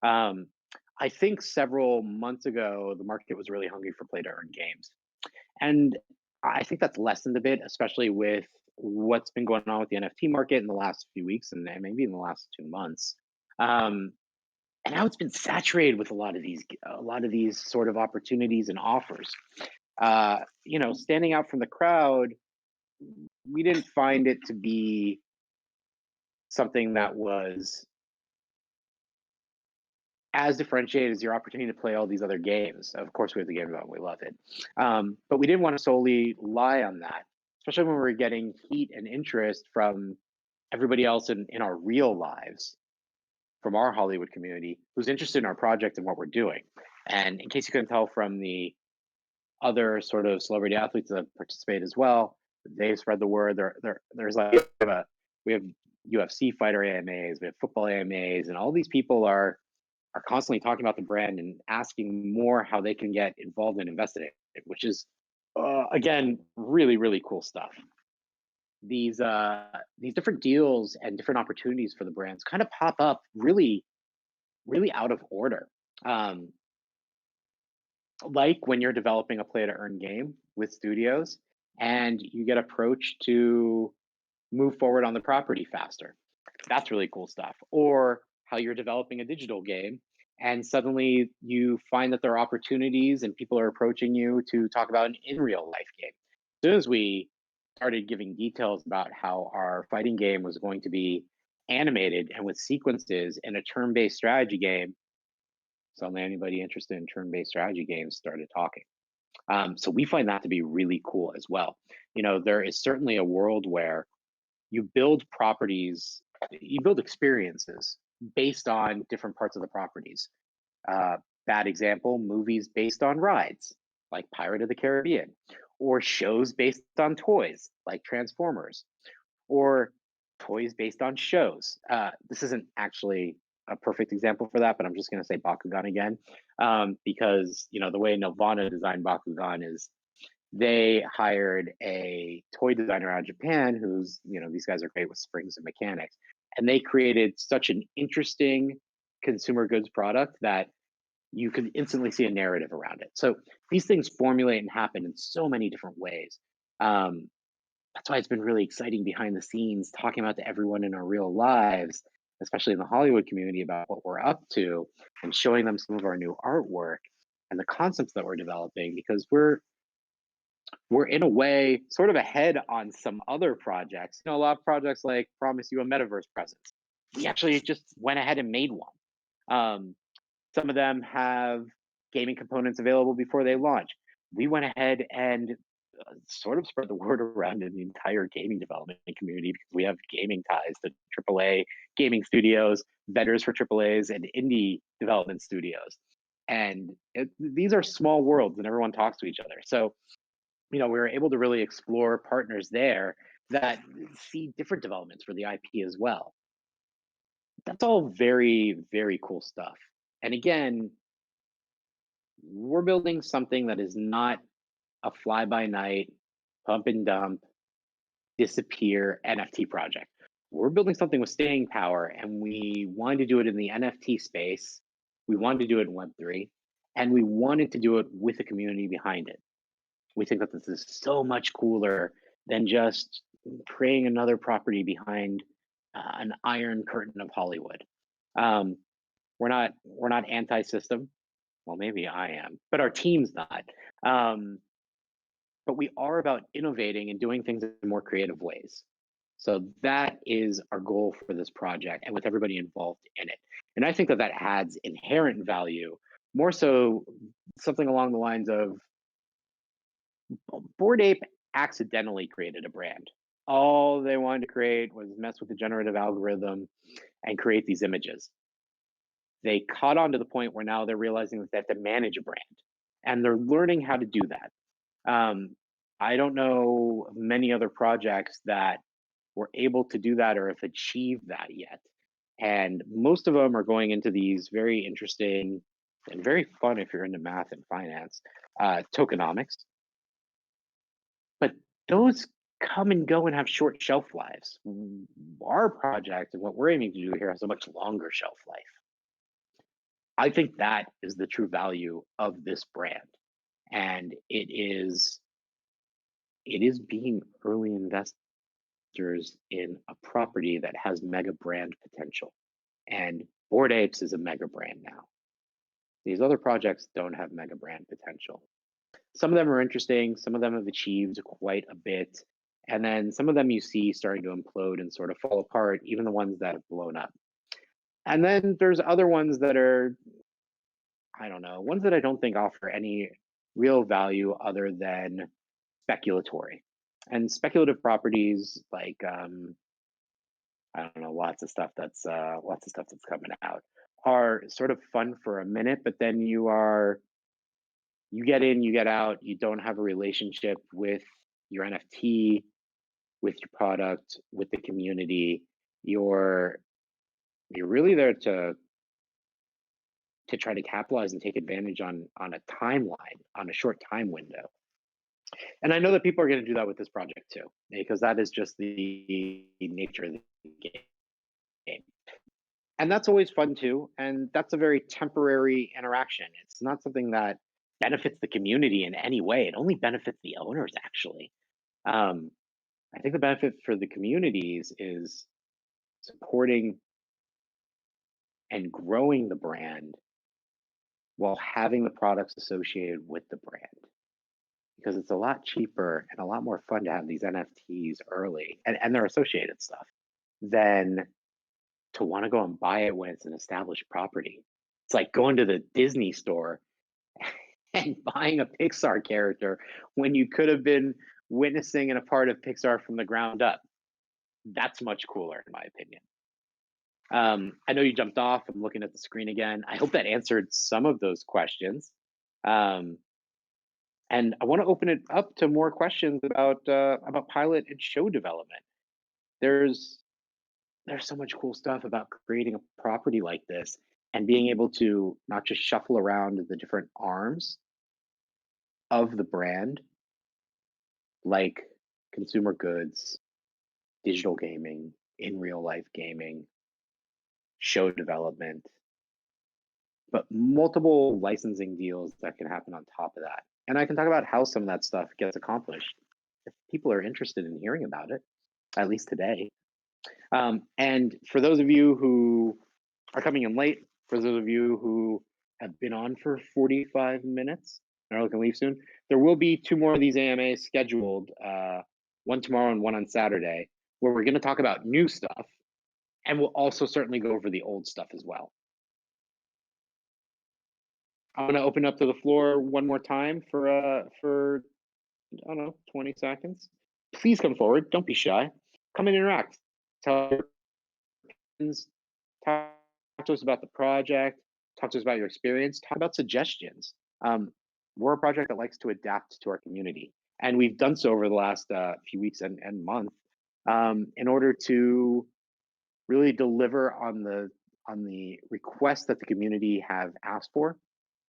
I think several months ago, the market was really hungry for play to earn games. And I think that's lessened a bit, especially with what's been going on with the NFT market in the last few weeks and maybe in the last 2 months. And now it's been saturated with a lot of these sort of opportunities and offers. Standing out from the crowd, we didn't find it to be something that was as differentiated as your opportunity to play all these other games. Of course, we have the game development, we love it. But we didn't want to solely rely on that, especially when we were getting heat and interest from everybody else in our real lives, from our Hollywood community, who's interested in our project and what we're doing. And in case you couldn't tell from the other sort of celebrity athletes that participate as well, they spread the word. There's like we have UFC fighter AMAs, we have football AMAs, and all these people are constantly talking about the brand and asking more how they can get involved and invested in it, which is again really really cool stuff. These different deals and different opportunities for the brands kind of pop up really really out of order. Like when you're developing a play to earn game with studios and you get approached to move forward on the property faster. That's really cool stuff. Or how you're developing a digital game and suddenly you find that there are opportunities and people are approaching you to talk about an in real life game. As soon as we started giving details about how our fighting game was going to be animated and with sequences in a turn-based strategy game, suddenly anybody interested in turn-based strategy games started talking. So we find that to be really cool as well. There is certainly a world where you build properties, you build experiences based on different parts of the properties. Bad example, movies based on rides, like Pirate of the Caribbean, or shows based on toys, like Transformers, or toys based on shows. This isn't actually a perfect example for that, but I'm just going to say Bakugan again, because the way Nelvana designed Bakugan is they hired a toy designer out of Japan who's, these guys are great with springs and mechanics. And they created such an interesting consumer goods product that you could instantly see a narrative around it. So these things formulate and happen in so many different ways. That's why it's been really exciting behind the scenes, talking about to everyone in our real lives, especially in the Hollywood community, about what we're up to and showing them some of our new artwork and the concepts that we're developing, because we're in a way sort of ahead on some other projects. A lot of projects like promise you a metaverse presence. We actually just went ahead and made one. Some of them have gaming components available before they launch. We went ahead and sort of spread the word around in the entire gaming development community because we have gaming ties to AAA gaming studios, vendors for AAAs, and indie development studios. And these are small worlds and everyone talks to each other. So we were able to really explore partners there that see different developments for the IP as well. That's all very, very cool stuff. And again, we're building something that is not a fly-by-night, pump and dump, disappear NFT project. We're building something with staying power, and we wanted to do it in the NFT space. We wanted to do it in Web3, and we wanted to do it with a community behind it. We think that this is so much cooler than just creating another property behind an iron curtain of Hollywood. We're not anti-system. Well, maybe I am, but our team's not. But we are about innovating and doing things in more creative ways. So that is our goal for this project, and with everybody involved in it. And I think that adds inherent value, more so something along the lines of Bored Ape accidentally created a brand. All they wanted to create was mess with the generative algorithm and create these images. They caught on to the point where now they're realizing that they have to manage a brand, and they're learning how to do that. I don't know many other projects that were able to do that or have achieved that yet. And most of them are going into these very interesting and very fun if you're into math and finance, tokenomics. But those come and go and have short shelf lives. Our project and what we're aiming to do here has a much longer shelf life. I think that is the true value of this brand. And it is being early investors in a property that has mega brand potential. And Bored Apes is a mega brand now. These other projects don't have mega brand potential. Some of them are interesting, some of them have achieved quite a bit, and then some of them you see starting to implode and sort of fall apart, even the ones that have blown up. And then there's other ones that are, I don't know, ones that I don't think offer any real value other than speculatory. And speculative properties like I don't know, lots of stuff that's coming out are sort of fun for a minute, but then you get in, you get out, you don't have a relationship with your NFT, with your product, with the community. You're really there to try to capitalize and take advantage on a timeline, on a short time window. And I know that people are going to do that with this project too, because that is just the nature of the game. And that's always fun too. And that's a very temporary interaction. It's not something that benefits the community in any way. It only benefits the owners, actually. Um, I think the benefit for the communities is supporting and growing the brand while having the products associated with the brand. Because it's a lot cheaper and a lot more fun to have these NFTs early and their associated stuff than to want to go and buy it when it's an established property. It's like going to the Disney store and buying a Pixar character when you could have been witnessing and a part of Pixar from the ground up. That's much cooler, in my opinion. I know you jumped off. I'm looking at the screen again. I hope that answered some of those questions. And I want to open it up to more questions about pilot and show development. There's so much cool stuff about creating a property like this and being able to not just shuffle around the different arms of the brand, like consumer goods, digital gaming, in real life gaming, show development, but multiple licensing deals that can happen on top of that. And I can talk about how some of that stuff gets accomplished if people are interested in hearing about it, at least today. And for those of you who are coming in late, for those of you who have been on for 45 minutes and are looking to leave soon, there will be 2 more of these AMAs scheduled, one tomorrow and one on Saturday, where we're going to talk about new stuff, and we'll also certainly go over the old stuff as well. I'm going to open up to the floor one more time for I don't know, 20 seconds. Please come forward. Don't be shy. Come and interact. Tell your friends, talk to us about the project, talk to us about your experience, talk about suggestions. We're a project that likes to adapt to our community, and we've done so over the last few weeks and month in order to really deliver on the requests that the community have asked for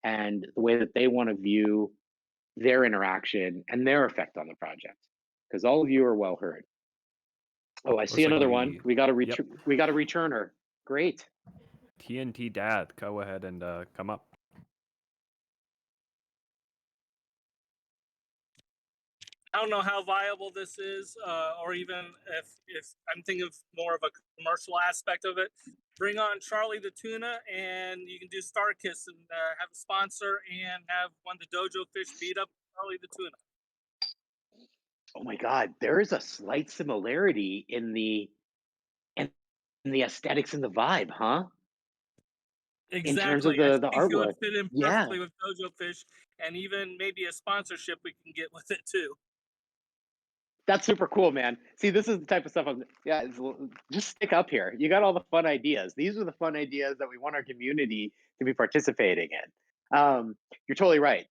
and the way that they want to view their interaction and their effect on the project. Because all of you are well heard. Oh, I see like another one. We got a Yep. we got a returner. Great. TNT Dad, go ahead and come up. I don't know how viable this is, or even if I'm thinking of more of a commercial aspect of it. Bring on Charlie the Tuna, and you can do Star Kiss and have a sponsor and have one of the Dojo fish beat up Charlie the Tuna. Oh my God, there is a slight similarity in the aesthetics and the vibe, huh? Exactly. In terms of I the think it would artwork. fit in Yeah. perfectly with Dojo fish, and even maybe a sponsorship we can get with it too. That's super cool, man. See, this is the type of stuff just stick up here. You got all the fun ideas. These are the fun ideas that we want our community to be participating in. You're totally right.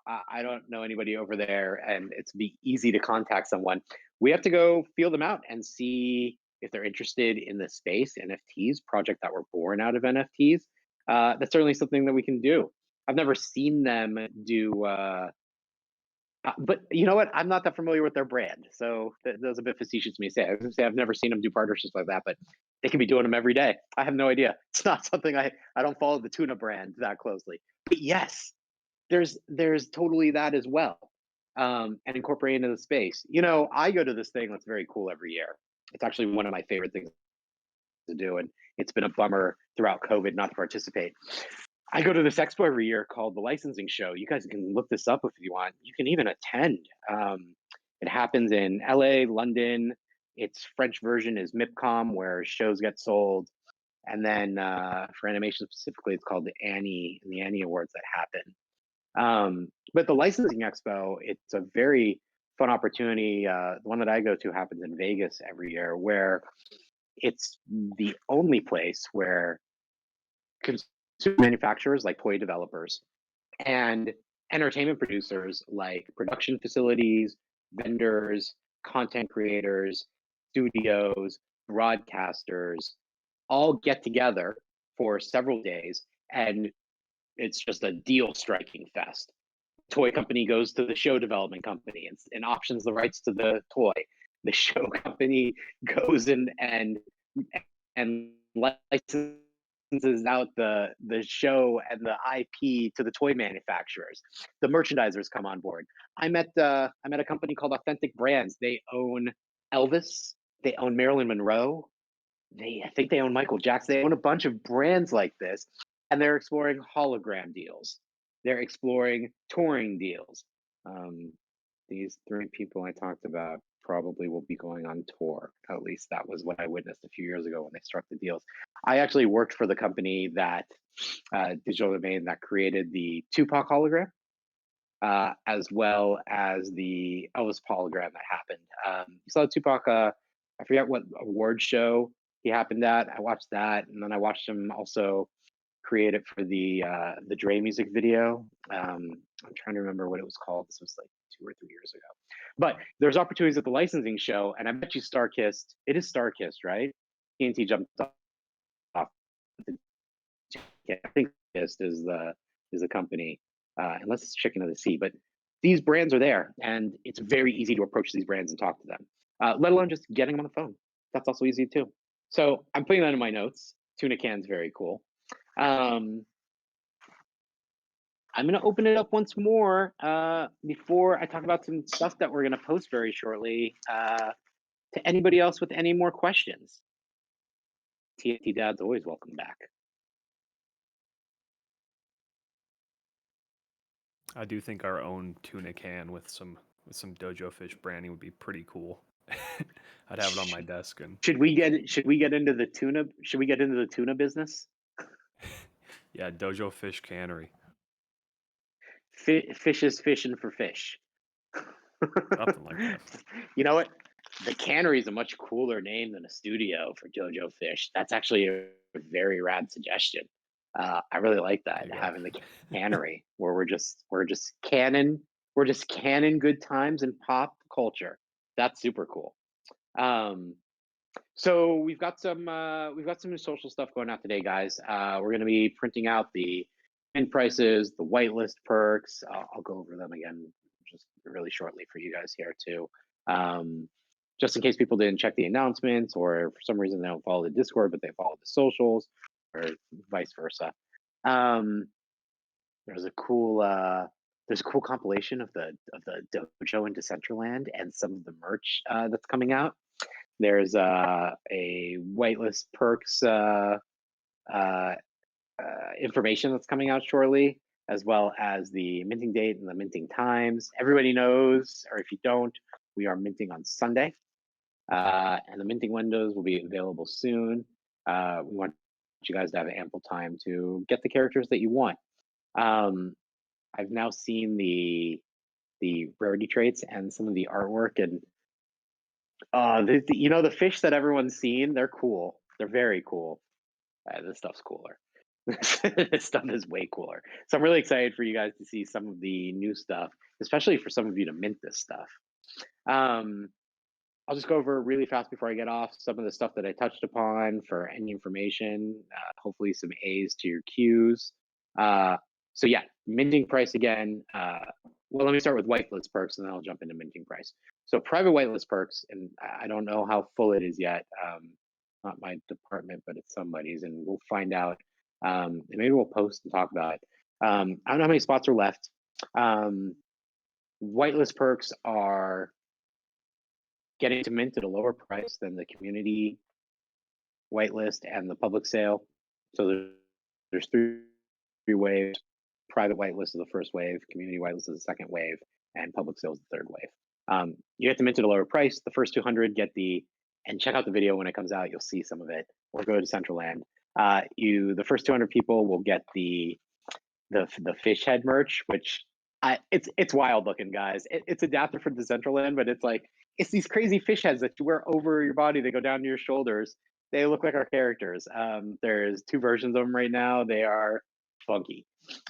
I don't know anybody over there, and it's be easy to contact someone. We have to go feel them out and see if they're interested in the space. NFTs, project that were born out of NFTs. That's certainly something that we can do. I've never seen them do. But you know what? I'm not that familiar with their brand, so that was a bit facetious of me to say. I was going to say I've never seen them do partnerships like that, but they can be doing them every day. I have no idea. It's not something I don't follow the tuna brand that closely. But yes, there's totally that as well, and incorporating into the space. I go to this thing that's very cool every year. It's actually one of my favorite things to do, and it's been a bummer throughout COVID not to participate. I go to this expo every year called the Licensing Show. You guys can look this up if you want. You can even attend. It happens in LA, London. Its French version is MIPCOM, where shows get sold. And then for animation specifically, it's called the Annie Awards that happen. But the Licensing Expo, it's a very fun opportunity. The one that I go to happens in Vegas every year, where it's the only place where consumer manufacturers like toy developers and entertainment producers like production facilities, vendors, content creators, studios, broadcasters all get together for several days, and it's just a deal striking fest. Toy company goes to the show development company and options the rights to the toy. The show company goes and licenses out the show and the IP to the toy manufacturers. The merchandisers come on board. I met a company called Authentic Brands. They own Elvis. They own Marilyn Monroe. I think they own Michael Jackson. They own a bunch of brands like this, and they're exploring hologram deals. They're exploring touring deals. These three people I talked about probably will be going on tour. At least that was what I witnessed a few years ago when they struck the deals. I actually worked for the company that Digital Domain that created the Tupac hologram, as well as the Elvis hologram that happened. You saw Tupac. I forget what award show he happened at. I watched that, and then I watched him also create it for the Dre music video. I'm trying to remember what it was called. This was like 2 or 3 years ago. But there's opportunities at the Licensing Show, and I bet you Starkist. It is Starkist, right? TNT jumped off. Yeah, I think Starkist is the company, unless it's Chicken of the Sea. But these brands are there, and it's very easy to approach these brands and talk to them. Let alone just getting them on the phone. That's also easy too. So I'm putting that in my notes. Tuna can's very cool. I'm going to open it up once more before I talk about some stuff that we're going to post very shortly to anybody else with any more questions. TNT Dad's always welcome back. I do think our own tuna can with some Dojo fish branding would be pretty cool. I'd have it on my desk. And should we get into the tuna? Should we get into the tuna business? yeah, Dojo Fish Cannery. Fish is fishing for fish. Something like that. You know what? The cannery is a much cooler name than a studio for Dojo Fish. That's actually a very rad suggestion. I really like that, having the cannery where we're just canning good times in pop culture. That's super cool. So we've got some new social stuff going out today, guys. We're going to be printing out the pin prices, the whitelist perks. I'll go over them again just really shortly for you guys here too. Just in case people didn't check the announcements, or for some reason they don't follow the Discord, but they follow the socials, or vice versa. There's a cool compilation of the Dojo in Decentraland and some of the merch that's coming out. There's a whitelist perks information that's coming out shortly, as well as the minting date and the minting times. Everybody knows, or if you don't, we are minting on Sunday, and the minting windows will be available soon. We want you guys to have ample time to get the characters that you want. I've now seen the rarity traits and some of the artwork, and the fish that everyone's seen, they're cool. They're very cool. This stuff's cooler. This stuff is way cooler. So I'm really excited for you guys to see some of the new stuff, especially for some of you to mint this stuff. Um, I'll just go over really fast before I get off some of the stuff that I touched upon for any information. Hopefully, some A's to your Q's. So yeah, minting price again. Well, let me start with whitelist perks, and then I'll jump into minting price. So private whitelist perks, and I don't know how full it is yet. Not my department, but it's somebody's, and we'll find out. And maybe we'll post and talk about it. I don't know how many spots are left. Whitelist perks are getting to mint at a lower price than the community whitelist and the public sale. So there's three waves. Private whitelist is the first wave, community whitelist is the second wave, and public sale is the third wave. You get to mint at a lower price. The first 200 get and check out the video when it comes out. You'll see some of it. Or go to Decentraland. The first 200 people will get the fish head merch, which it's wild looking, guys. It's adapted for Decentraland, but it's these crazy fish heads that you wear over your body. They go down to your shoulders. They look like our characters. There's 2 versions of them right now. They are funky.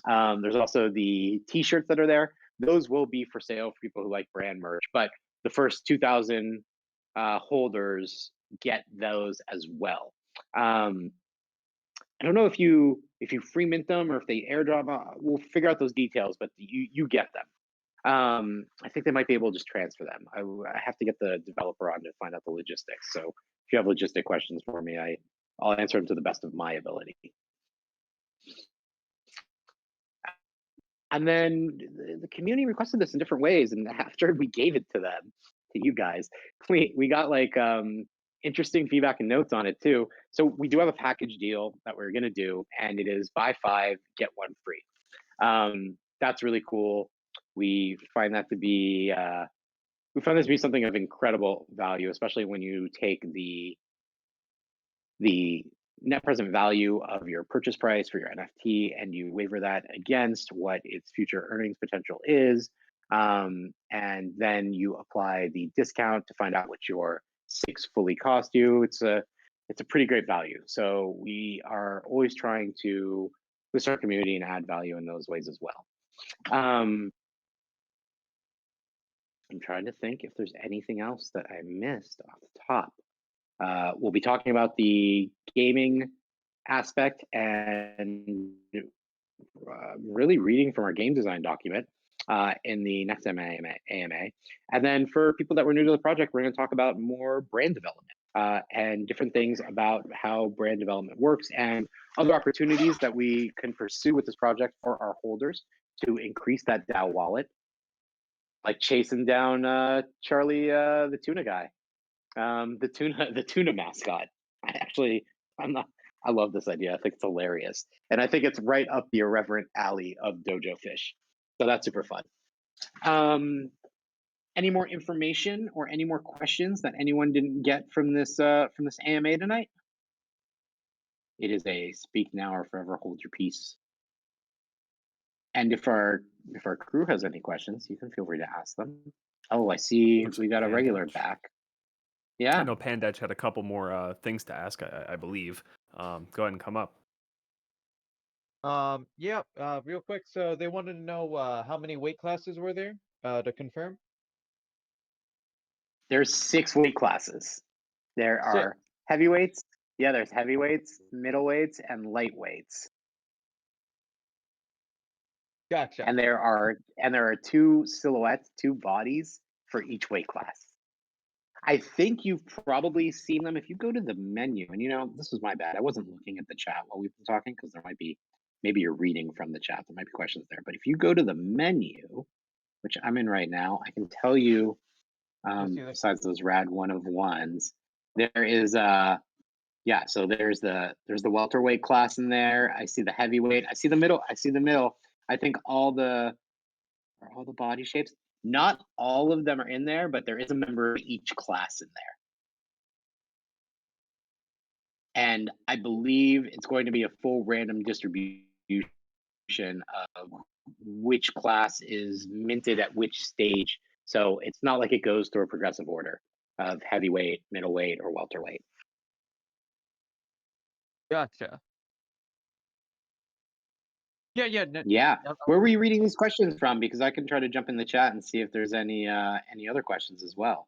There's also the t-shirts that are there. Those will be for sale for people who like brand merch, but the first 2,000 holders get those as well. I don't know if you free mint them or if they airdrop. We'll figure out those details, but you get them. I think they might be able to just transfer them. I have to get the developer on to find out the logistics. So if you have logistic questions for me, I'll answer them to the best of my ability. And then the community requested this in different ways, and after we gave it to them, to you guys, we got interesting feedback and notes on it too. So we do have a package deal that we're gonna do, and it is buy 5, get 1 free. That's really cool. We find that to be something of incredible value, especially when you take the net present value of your purchase price for your NFT and you waver that against what its future earnings potential is. And then you apply the discount to find out what your 6 fully cost you. It's a pretty great value. So we are always trying to boost our community and add value in those ways as well. I'm trying to think if there's anything else that I missed off the top. We'll be talking about the gaming aspect and really reading from our game design document in the next AMA. And then for people that were new to the project, we're going to talk about more brand development and different things about how brand development works and other opportunities that we can pursue with this project for our holders to increase that DAO wallet, like chasing down Charlie, the tuna guy. The tuna mascot. I love this idea. I think it's hilarious. And I think it's right up the irreverent alley of Dojo Fish. So that's super fun. Any more information or any more questions that anyone didn't get from this AMA tonight? It is a speak now or forever hold your peace. And if our crew has any questions, you can feel free to ask them. Oh, I see we got a regular back. Yeah. I know Pandetch had a couple more things to ask, I believe. Go ahead and come up. Yeah, real quick. So they wanted to know how many weight classes were there to confirm. There's 6 weight classes. There are heavyweights. Yeah, there's heavyweights, middleweights, and lightweights. Gotcha. And there are 2 silhouettes, 2 bodies for each weight class. I think you've probably seen them if you go to the menu. And this was my bad. I wasn't looking at the chat while we've been talking because there might be, maybe you're reading from the chat. There might be questions there. But if you go to the menu, which I'm in right now, I can tell you. Besides those rad 1 of 1s, there is so there's the welterweight class in there. I see the heavyweight. I see the middle. I think all the body shapes. Not all of them are in there, but there is a member of each class in there. And I believe it's going to be a full random distribution of which class is minted at which stage. So it's not like it goes through a progressive order of heavyweight, middleweight, or welterweight. Gotcha. Yeah. Where were you reading these questions from? Because I can try to jump in the chat and see if there's any other questions as well.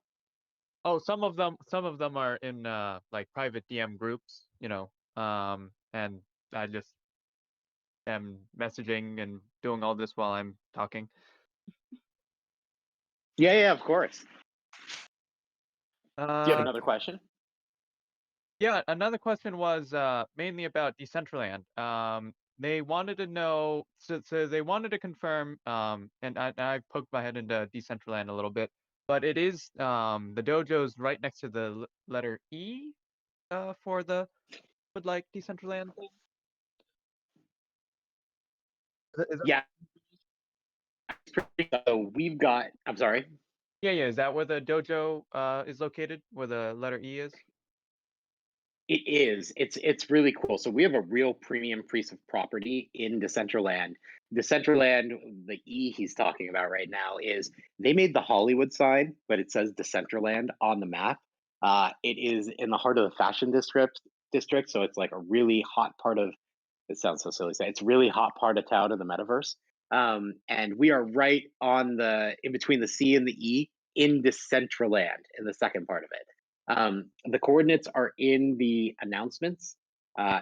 Oh, some of them are in like private DM groups, and I just am messaging and doing all this while I'm talking. Yeah, of course. Do you have Uh, another question? yeah, another question was mainly about Decentraland. They wanted to know, so they wanted to confirm, and I poked my head into Decentraland a little bit, but it is the dojo's right next to the letter E for the would like Decentraland thing. Is that, Yeah. So we've got. I'm sorry. yeah, is that where the dojo is located, where the letter E is? It is. It's really cool. So we have a real premium piece of property in Decentraland. Decentraland, the E he's talking about right now is they made the Hollywood sign, but it says Decentraland on the map. It is in the heart of the fashion district, so it's like a really hot part of. It sounds so silly to say it's a really hot part of town of the metaverse. And we are right on the in between the C and the E in Decentraland in the second part of it. The coordinates are in the announcements.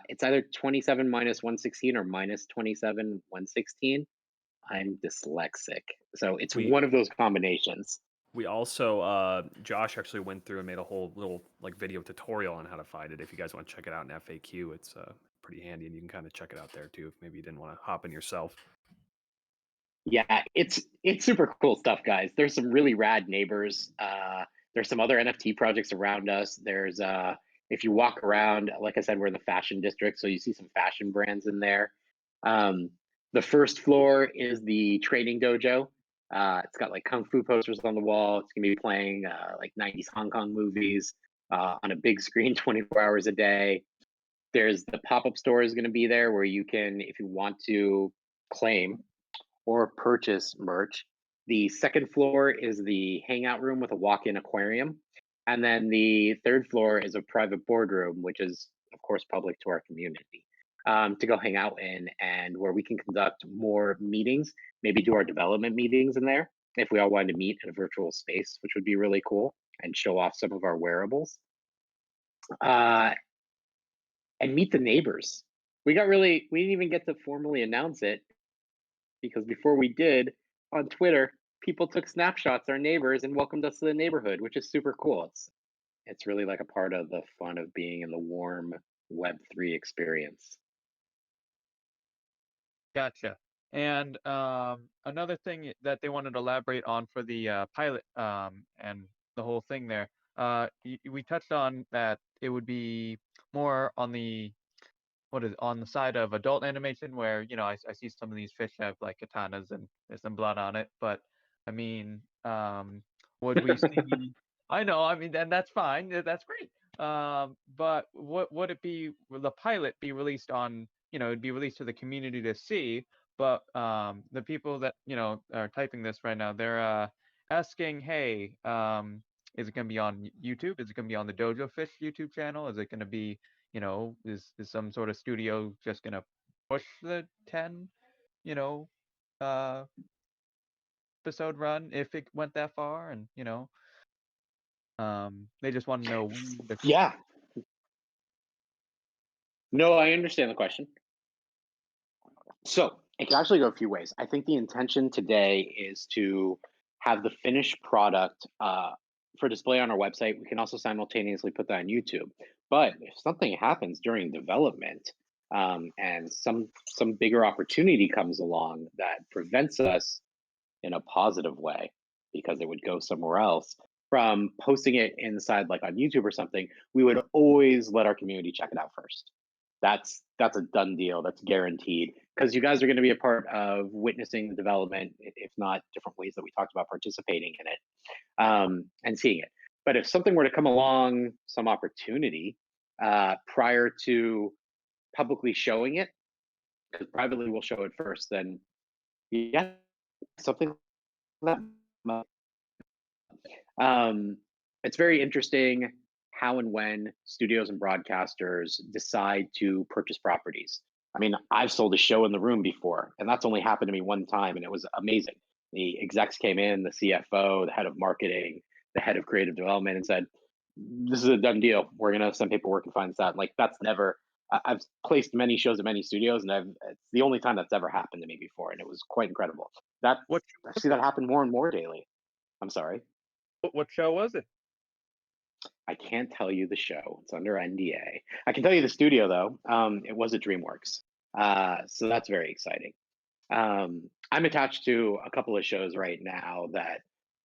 It's either 27 minus 116 or minus 27 116. I'm dyslexic, so it's We one of those combinations. we also Josh actually went through and made a whole little like video tutorial on how to find it. If you guys want to check it out in FAQ, it's pretty handy, and you can kind of check it out there too if maybe you didn't want to hop in yourself. Yeah, it's super cool stuff, guys. There's some really rad neighbors. There's some other NFT projects around us. There's if you walk around, like I said, we're in the fashion district, so you see some fashion brands in there. Um, the first floor is the training dojo. It's got like kung fu posters on the wall. It's gonna be playing like 90s Hong Kong movies on a big screen 24 hours a day. There's the pop-up store is gonna be there where you can, if you want to claim or purchase merch. The second floor is the hangout room with a walk-in aquarium. And then the third floor is a private boardroom, which is, of course, public to our community to go hang out in and where we can conduct more meetings, maybe do our development meetings in there if we all wanted to meet in a virtual space, which would be really cool and show off some of our wearables uh, and meet the neighbors. We didn't even get to formally announce it because before we did on Twitter, people took snapshots our neighbors and welcomed us to the neighborhood, which is super cool. It's really like a part of the fun of being in the warm Web3 experience. Gotcha. And another thing that they wanted to elaborate on for the pilot and the whole thing there, we touched on that it would be more on the on the side of adult animation where I see some of these fish have like katanas and there's some blood on it, but I mean, would we see? I know, I mean, and that's fine, that's great. But what would it be? Will the pilot be released on? It'd be released to the community to see. But the people that are typing this right now, they're asking, hey, is it going to be on YouTube? Is it going to be on the Dojo Fish YouTube channel? Is it going to be is some sort of studio just gonna push the 10, you know, uh, episode run if it went that far? And they just want to know when the Yeah. No, I understand the question. So it can actually go a few ways. I think the intention today is to have the finished product for display on our website. We can also simultaneously put that on YouTube. But if something happens during development and some bigger opportunity comes along that prevents us in a positive way because it would go somewhere else from posting it inside like on YouTube or something, we would always let our community check it out first. That's a done deal. That's guaranteed because you guys are going to be a part of witnessing the development, if not different ways that we talked about participating in it and seeing it. But if something were to come along, some opportunity prior to publicly showing it, because privately we'll show it first, then yeah, something like that. It's very interesting how and when studios and broadcasters decide to purchase properties. I mean, I've sold a show in the room before, and that's only happened to me one time, and it was amazing. The execs came in, the CFO, the head of marketing, the head of creative development, and said, "This is a done deal. We're gonna send paperwork and find this out." Like that's never. I've placed many shows at many studios, and it's the only time that's ever happened to me before, and it was quite incredible. That What I was see that it? happen more and more daily. I'm sorry. What show was it? I can't tell you the show. It's under NDA. I can tell you the studio though. It was at DreamWorks, so that's very exciting. I'm attached to a couple of shows right now that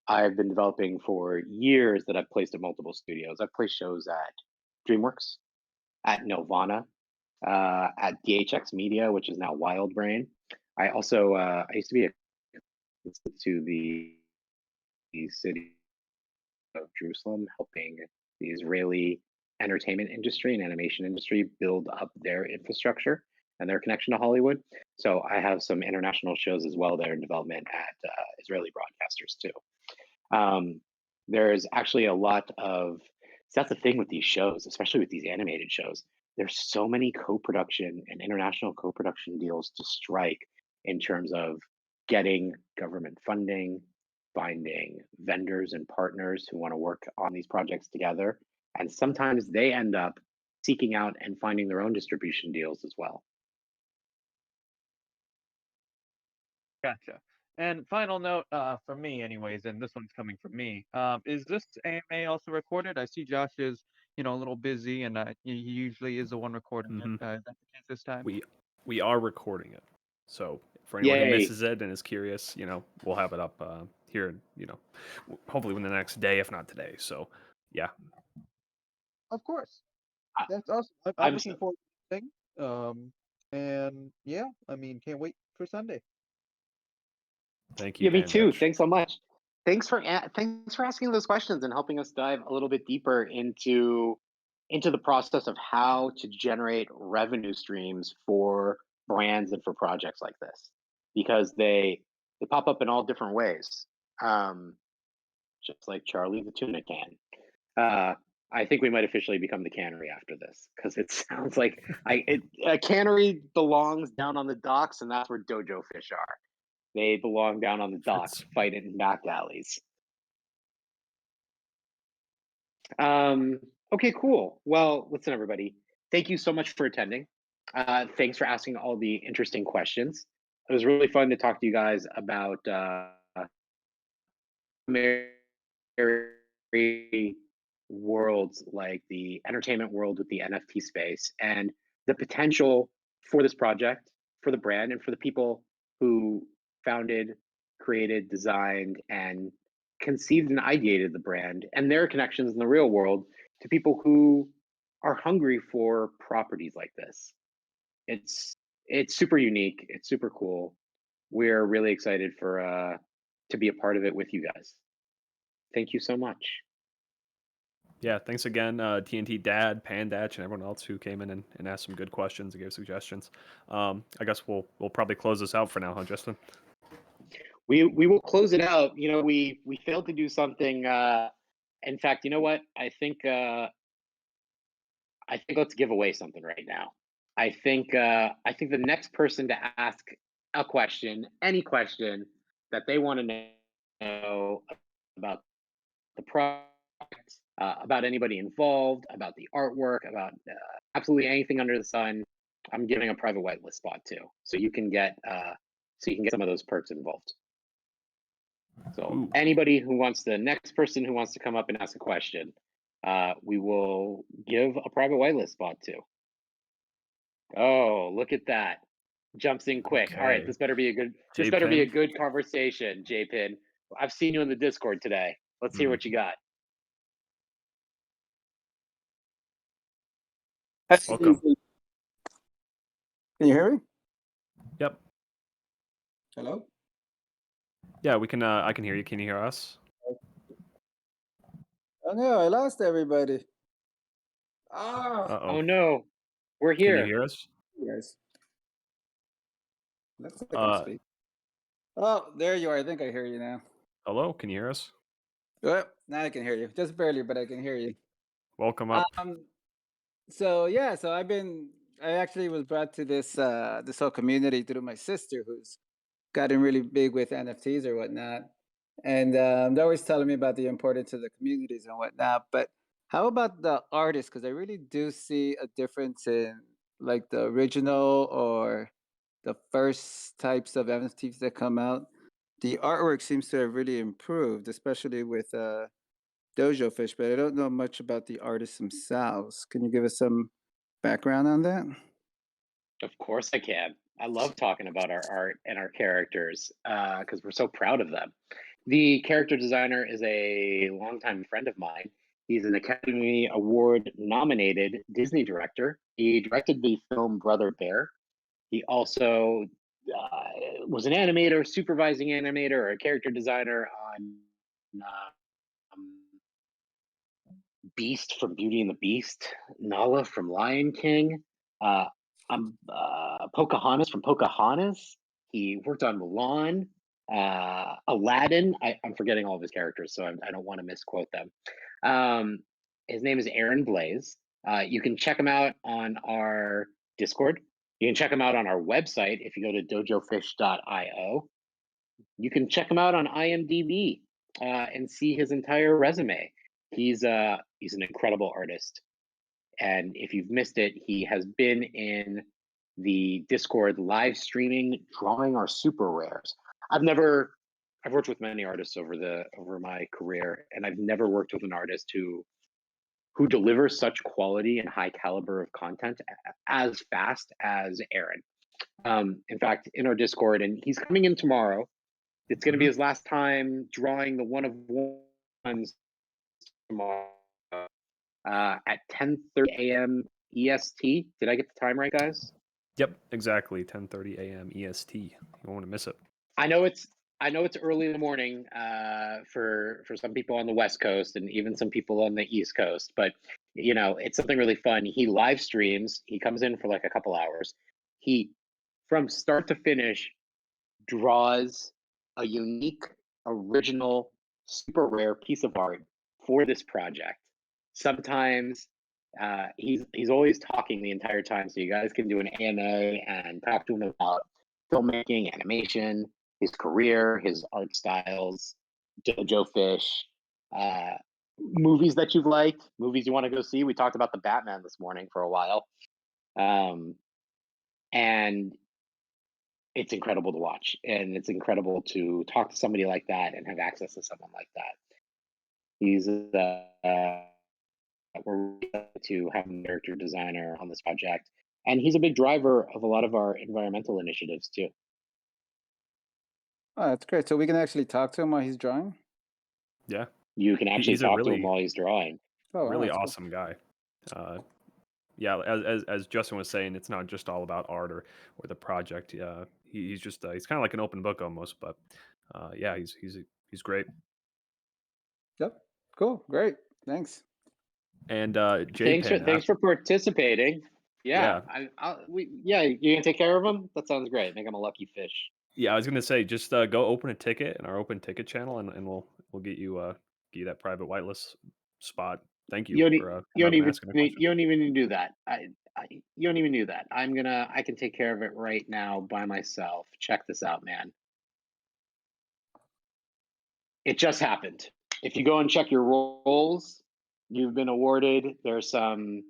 I've been developing for years that I've placed at multiple studios. I've placed shows at DreamWorks, at Nelvana, at DHX Media, which is now Wild Brain. I also I used to be a to the city of Jerusalem, helping the Israeli entertainment industry and animation industry build up their infrastructure and their connection to Hollywood. So I have some international shows as well there in development at Israeli broadcasters too. There's actually a lot of so that's the thing with these shows, especially with these animated shows. There's so many co-production and international co-production deals to strike in terms of getting government funding, finding vendors and partners who want to work on these projects together. And sometimes they end up seeking out and finding their own distribution deals as well. Gotcha. And final note, for me, anyways, and this one's coming from me. Is this AMA also recorded? I see Josh is, a little busy, and he usually is the one recording it. hmm Is that the case this time? We are recording it. So for anyone who Yay. misses it and is curious, we'll have it up here, hopefully within the next day, if not today. So yeah. Of course. I- That's awesome. I'm I'm looking forward to the thing. And yeah, I mean, can't wait for Sunday. Thank you, Yeah, me too. Pandetch. Thanks so much. Thanks for asking those questions and helping us dive a little bit deeper into the process of how to generate revenue streams for brands and for projects like this, because they pop up in all different ways. Um, just like Charlie the tuna can. I think we might officially become the cannery after this because it sounds like a cannery belongs down on the docks, and that's where dojo fish are. They belong down on the docks, Fits. fighting in back alleys. Okay, cool. Well, listen, everybody. Thank you so much for attending. Thanks for asking all the interesting questions. It was really fun to talk to you guys about worlds like the entertainment world with the NFT space and the potential for this project, for the brand, and for the people who founded, created, designed, and conceived and ideated the brand and their connections in the real world to people who are hungry for properties like this. It's it's super unique. It's super cool. We're really excited for to be a part of it with you guys. Thank you so much. Yeah, thanks again, TNT Dad, Pandatch, and everyone else who came in and asked some good questions and gave suggestions. I guess we'll probably close this out for now, huh, Justin? We will close it out. We failed to do something. In fact, you know what? I think let's give away something right now. I think the next person to ask a question, any question that they want to know about the project, about anybody involved, about the artwork, about absolutely anything under the sun, I'm giving a private whitelist spot too, so you can get some of those perks involved. So Ooh. anybody who wants the next person who wants to come up and ask a question, we will give a private whitelist spot to. Oh, look at that. Jumps in quick. All right, Okay. this better be a good conversation, JPin. I've seen you in the Discord today. Let's hear what you got. Welcome. Can you hear me? Yep. Hello? Yeah, we can. I can hear you. Can you hear us? Oh no, I lost everybody. Ah, Uh-oh. Oh no, we're Can you here. hear us? guys. Looks like I'm speaking. Oh, there you are. I think I hear you now. Hello, can you hear us? Well, now I can hear you. Just barely, but I can hear you. Welcome up. So yeah, so I've been I actually was brought to this whole community through my sister, who's gotten really big with NFTs or whatnot, and they're always telling me about the importance of the communities and whatnot. But how about the artists? Because I really do see a difference in like the original or the first types of NFTs that come out. The artwork seems to have really improved, especially with Dojo Fish. But I don't know much about the artists themselves. Can you give us some background on that? Of course I can. I love talking about our art and our characters because we're so proud of them. The character designer is a longtime friend of mine. He's an Academy Award nominated Disney director. He directed the film Brother Bear. He also was an animator, supervising animator, or a character designer on um, Beast from Beauty and the Beast, Nala from Lion King, uh, Pocahontas from Pocahontas. He worked on Mulan, Aladdin. I'm forgetting all of his characters, so I don't want to misquote them. His name is Aaron Blaze. You can check him out on our Discord. You can check him out on our website if you go to dojofish.io. You can check him out on IMDb and see his entire resume. He's an incredible artist, and if you've missed it, he has been in the Discord live streaming, drawing our super rares. I've worked with many artists over my career, and I've never worked with an artist who delivers such quality and high caliber of content as fast as Aaron. In fact, in our Discord, and he's coming in tomorrow. It's going to be his last time drawing the one of ones tomorrow at 10:30 a.m. EST. Did I get the time right, guys? Yep, exactly. 10:30 a.m. EST. You won't want to miss it. I know it's early in the morning for some people on the West Coast and even some people on the East Coast, but it's something really fun. He live streams. He comes in for like a couple hours. He, from start to finish, draws a unique, original, super rare piece of art for this project. Sometimes he's always talking the entire time, so you guys can do an AMA and talk to him about filmmaking, animation, his career, his art styles, Dojo Fish, movies that you've liked, movies you want to go see. We talked about the Batman this morning for a while, and it's incredible to watch, and it's incredible to talk to somebody like that and have access to someone like that. He's we're to have a character designer on this project, and he's a big driver of a lot of our environmental initiatives too. Oh, that's great. So we can actually talk to him while he's drawing? Yeah, You can actually he's a talk to him really, while he's drawing. Oh, wow, really that's cool. awesome guy. Yeah, as Justin was saying, it's not just all about art or the project. He's just he's kind of like an open book almost. But yeah, he's great. Yep. Cool. Great. Thanks. And Thanks JPen, for participating. Yeah, yeah, you gonna take care of him? That sounds great. Make him a lucky fish. yeah, I was gonna say just go open a ticket in our open ticket channel, and we'll get you that private whitelist spot. Thank you for coming up and asking a question. You don't even need to do that. You don't even do that. I can take care of it right now by myself. Check this out, man. It just happened. If you go and check your roles, you've been awarded. There's some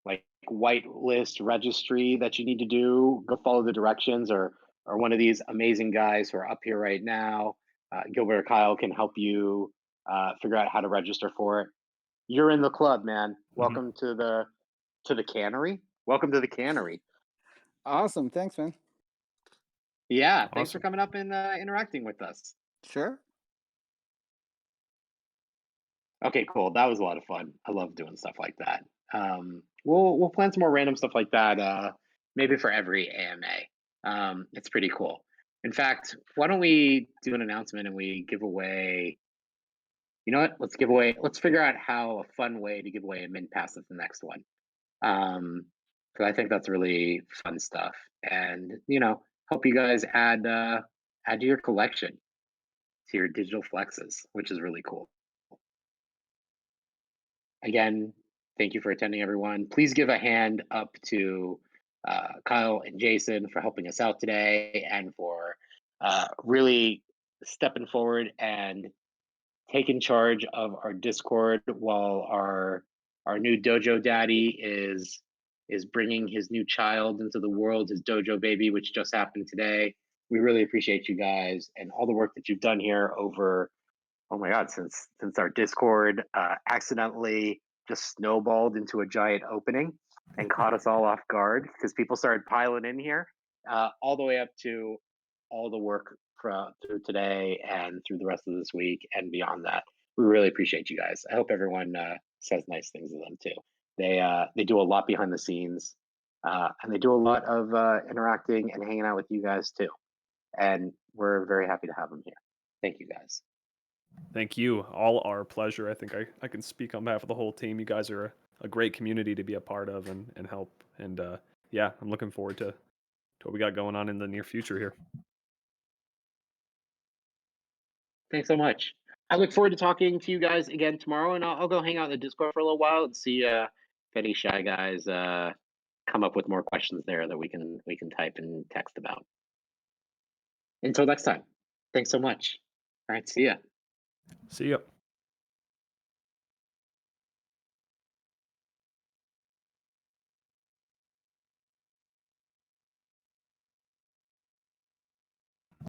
like whitelist registry that you need to do. Go follow the directions, or one of these amazing guys who are up here right now, Gilbert or Kyle, can help you figure out how to register for it. You're in the club, man. Welcome to the cannery. Welcome to the cannery. Awesome. Thanks, man. Yeah, thanks for Awesome. coming up and interacting with us. Sure. Okay, cool. That was a lot of fun. I love doing stuff like that. We'll plan some more random stuff like that. Maybe for every AMA. It's pretty cool. In fact, why don't we do an announcement and we give away? You know what? Let's figure out how a fun way to give away a min pass at the next one. Because I think that's really fun stuff, and help you guys add to your collection, to your digital flexes, which is really cool. Again, thank you for attending, everyone. Please give a hand up to Kyle and Jason for helping us out today and for really stepping forward and taking charge of our Discord while our new dojo daddy is bringing his new child into the world, his dojo baby, which just happened today. We really appreciate you guys and all the work that you've done here over, oh my God, since our Discord accidentally just snowballed into a giant opening and caught us all off guard because people started piling in here, all the way up to all the work through today and through the rest of this week and beyond that. We really appreciate you guys. I hope everyone says nice things to them too. They do a lot behind the scenes, and they do a lot of interacting and hanging out with you guys too. And we're very happy to have them here. Thank you guys. Thank you. All our pleasure. I think I can speak on behalf of the whole team. You guys are a great community to be a part of and help. And yeah, I'm looking forward to what we got going on in the near future here. Thanks so much. I look forward to talking to you guys again tomorrow, and I'll go hang out in the Discord for a little while and see if any shy guys come up with more questions there that we can type and text about. Until next time, thanks so much. All right, see ya. See ya.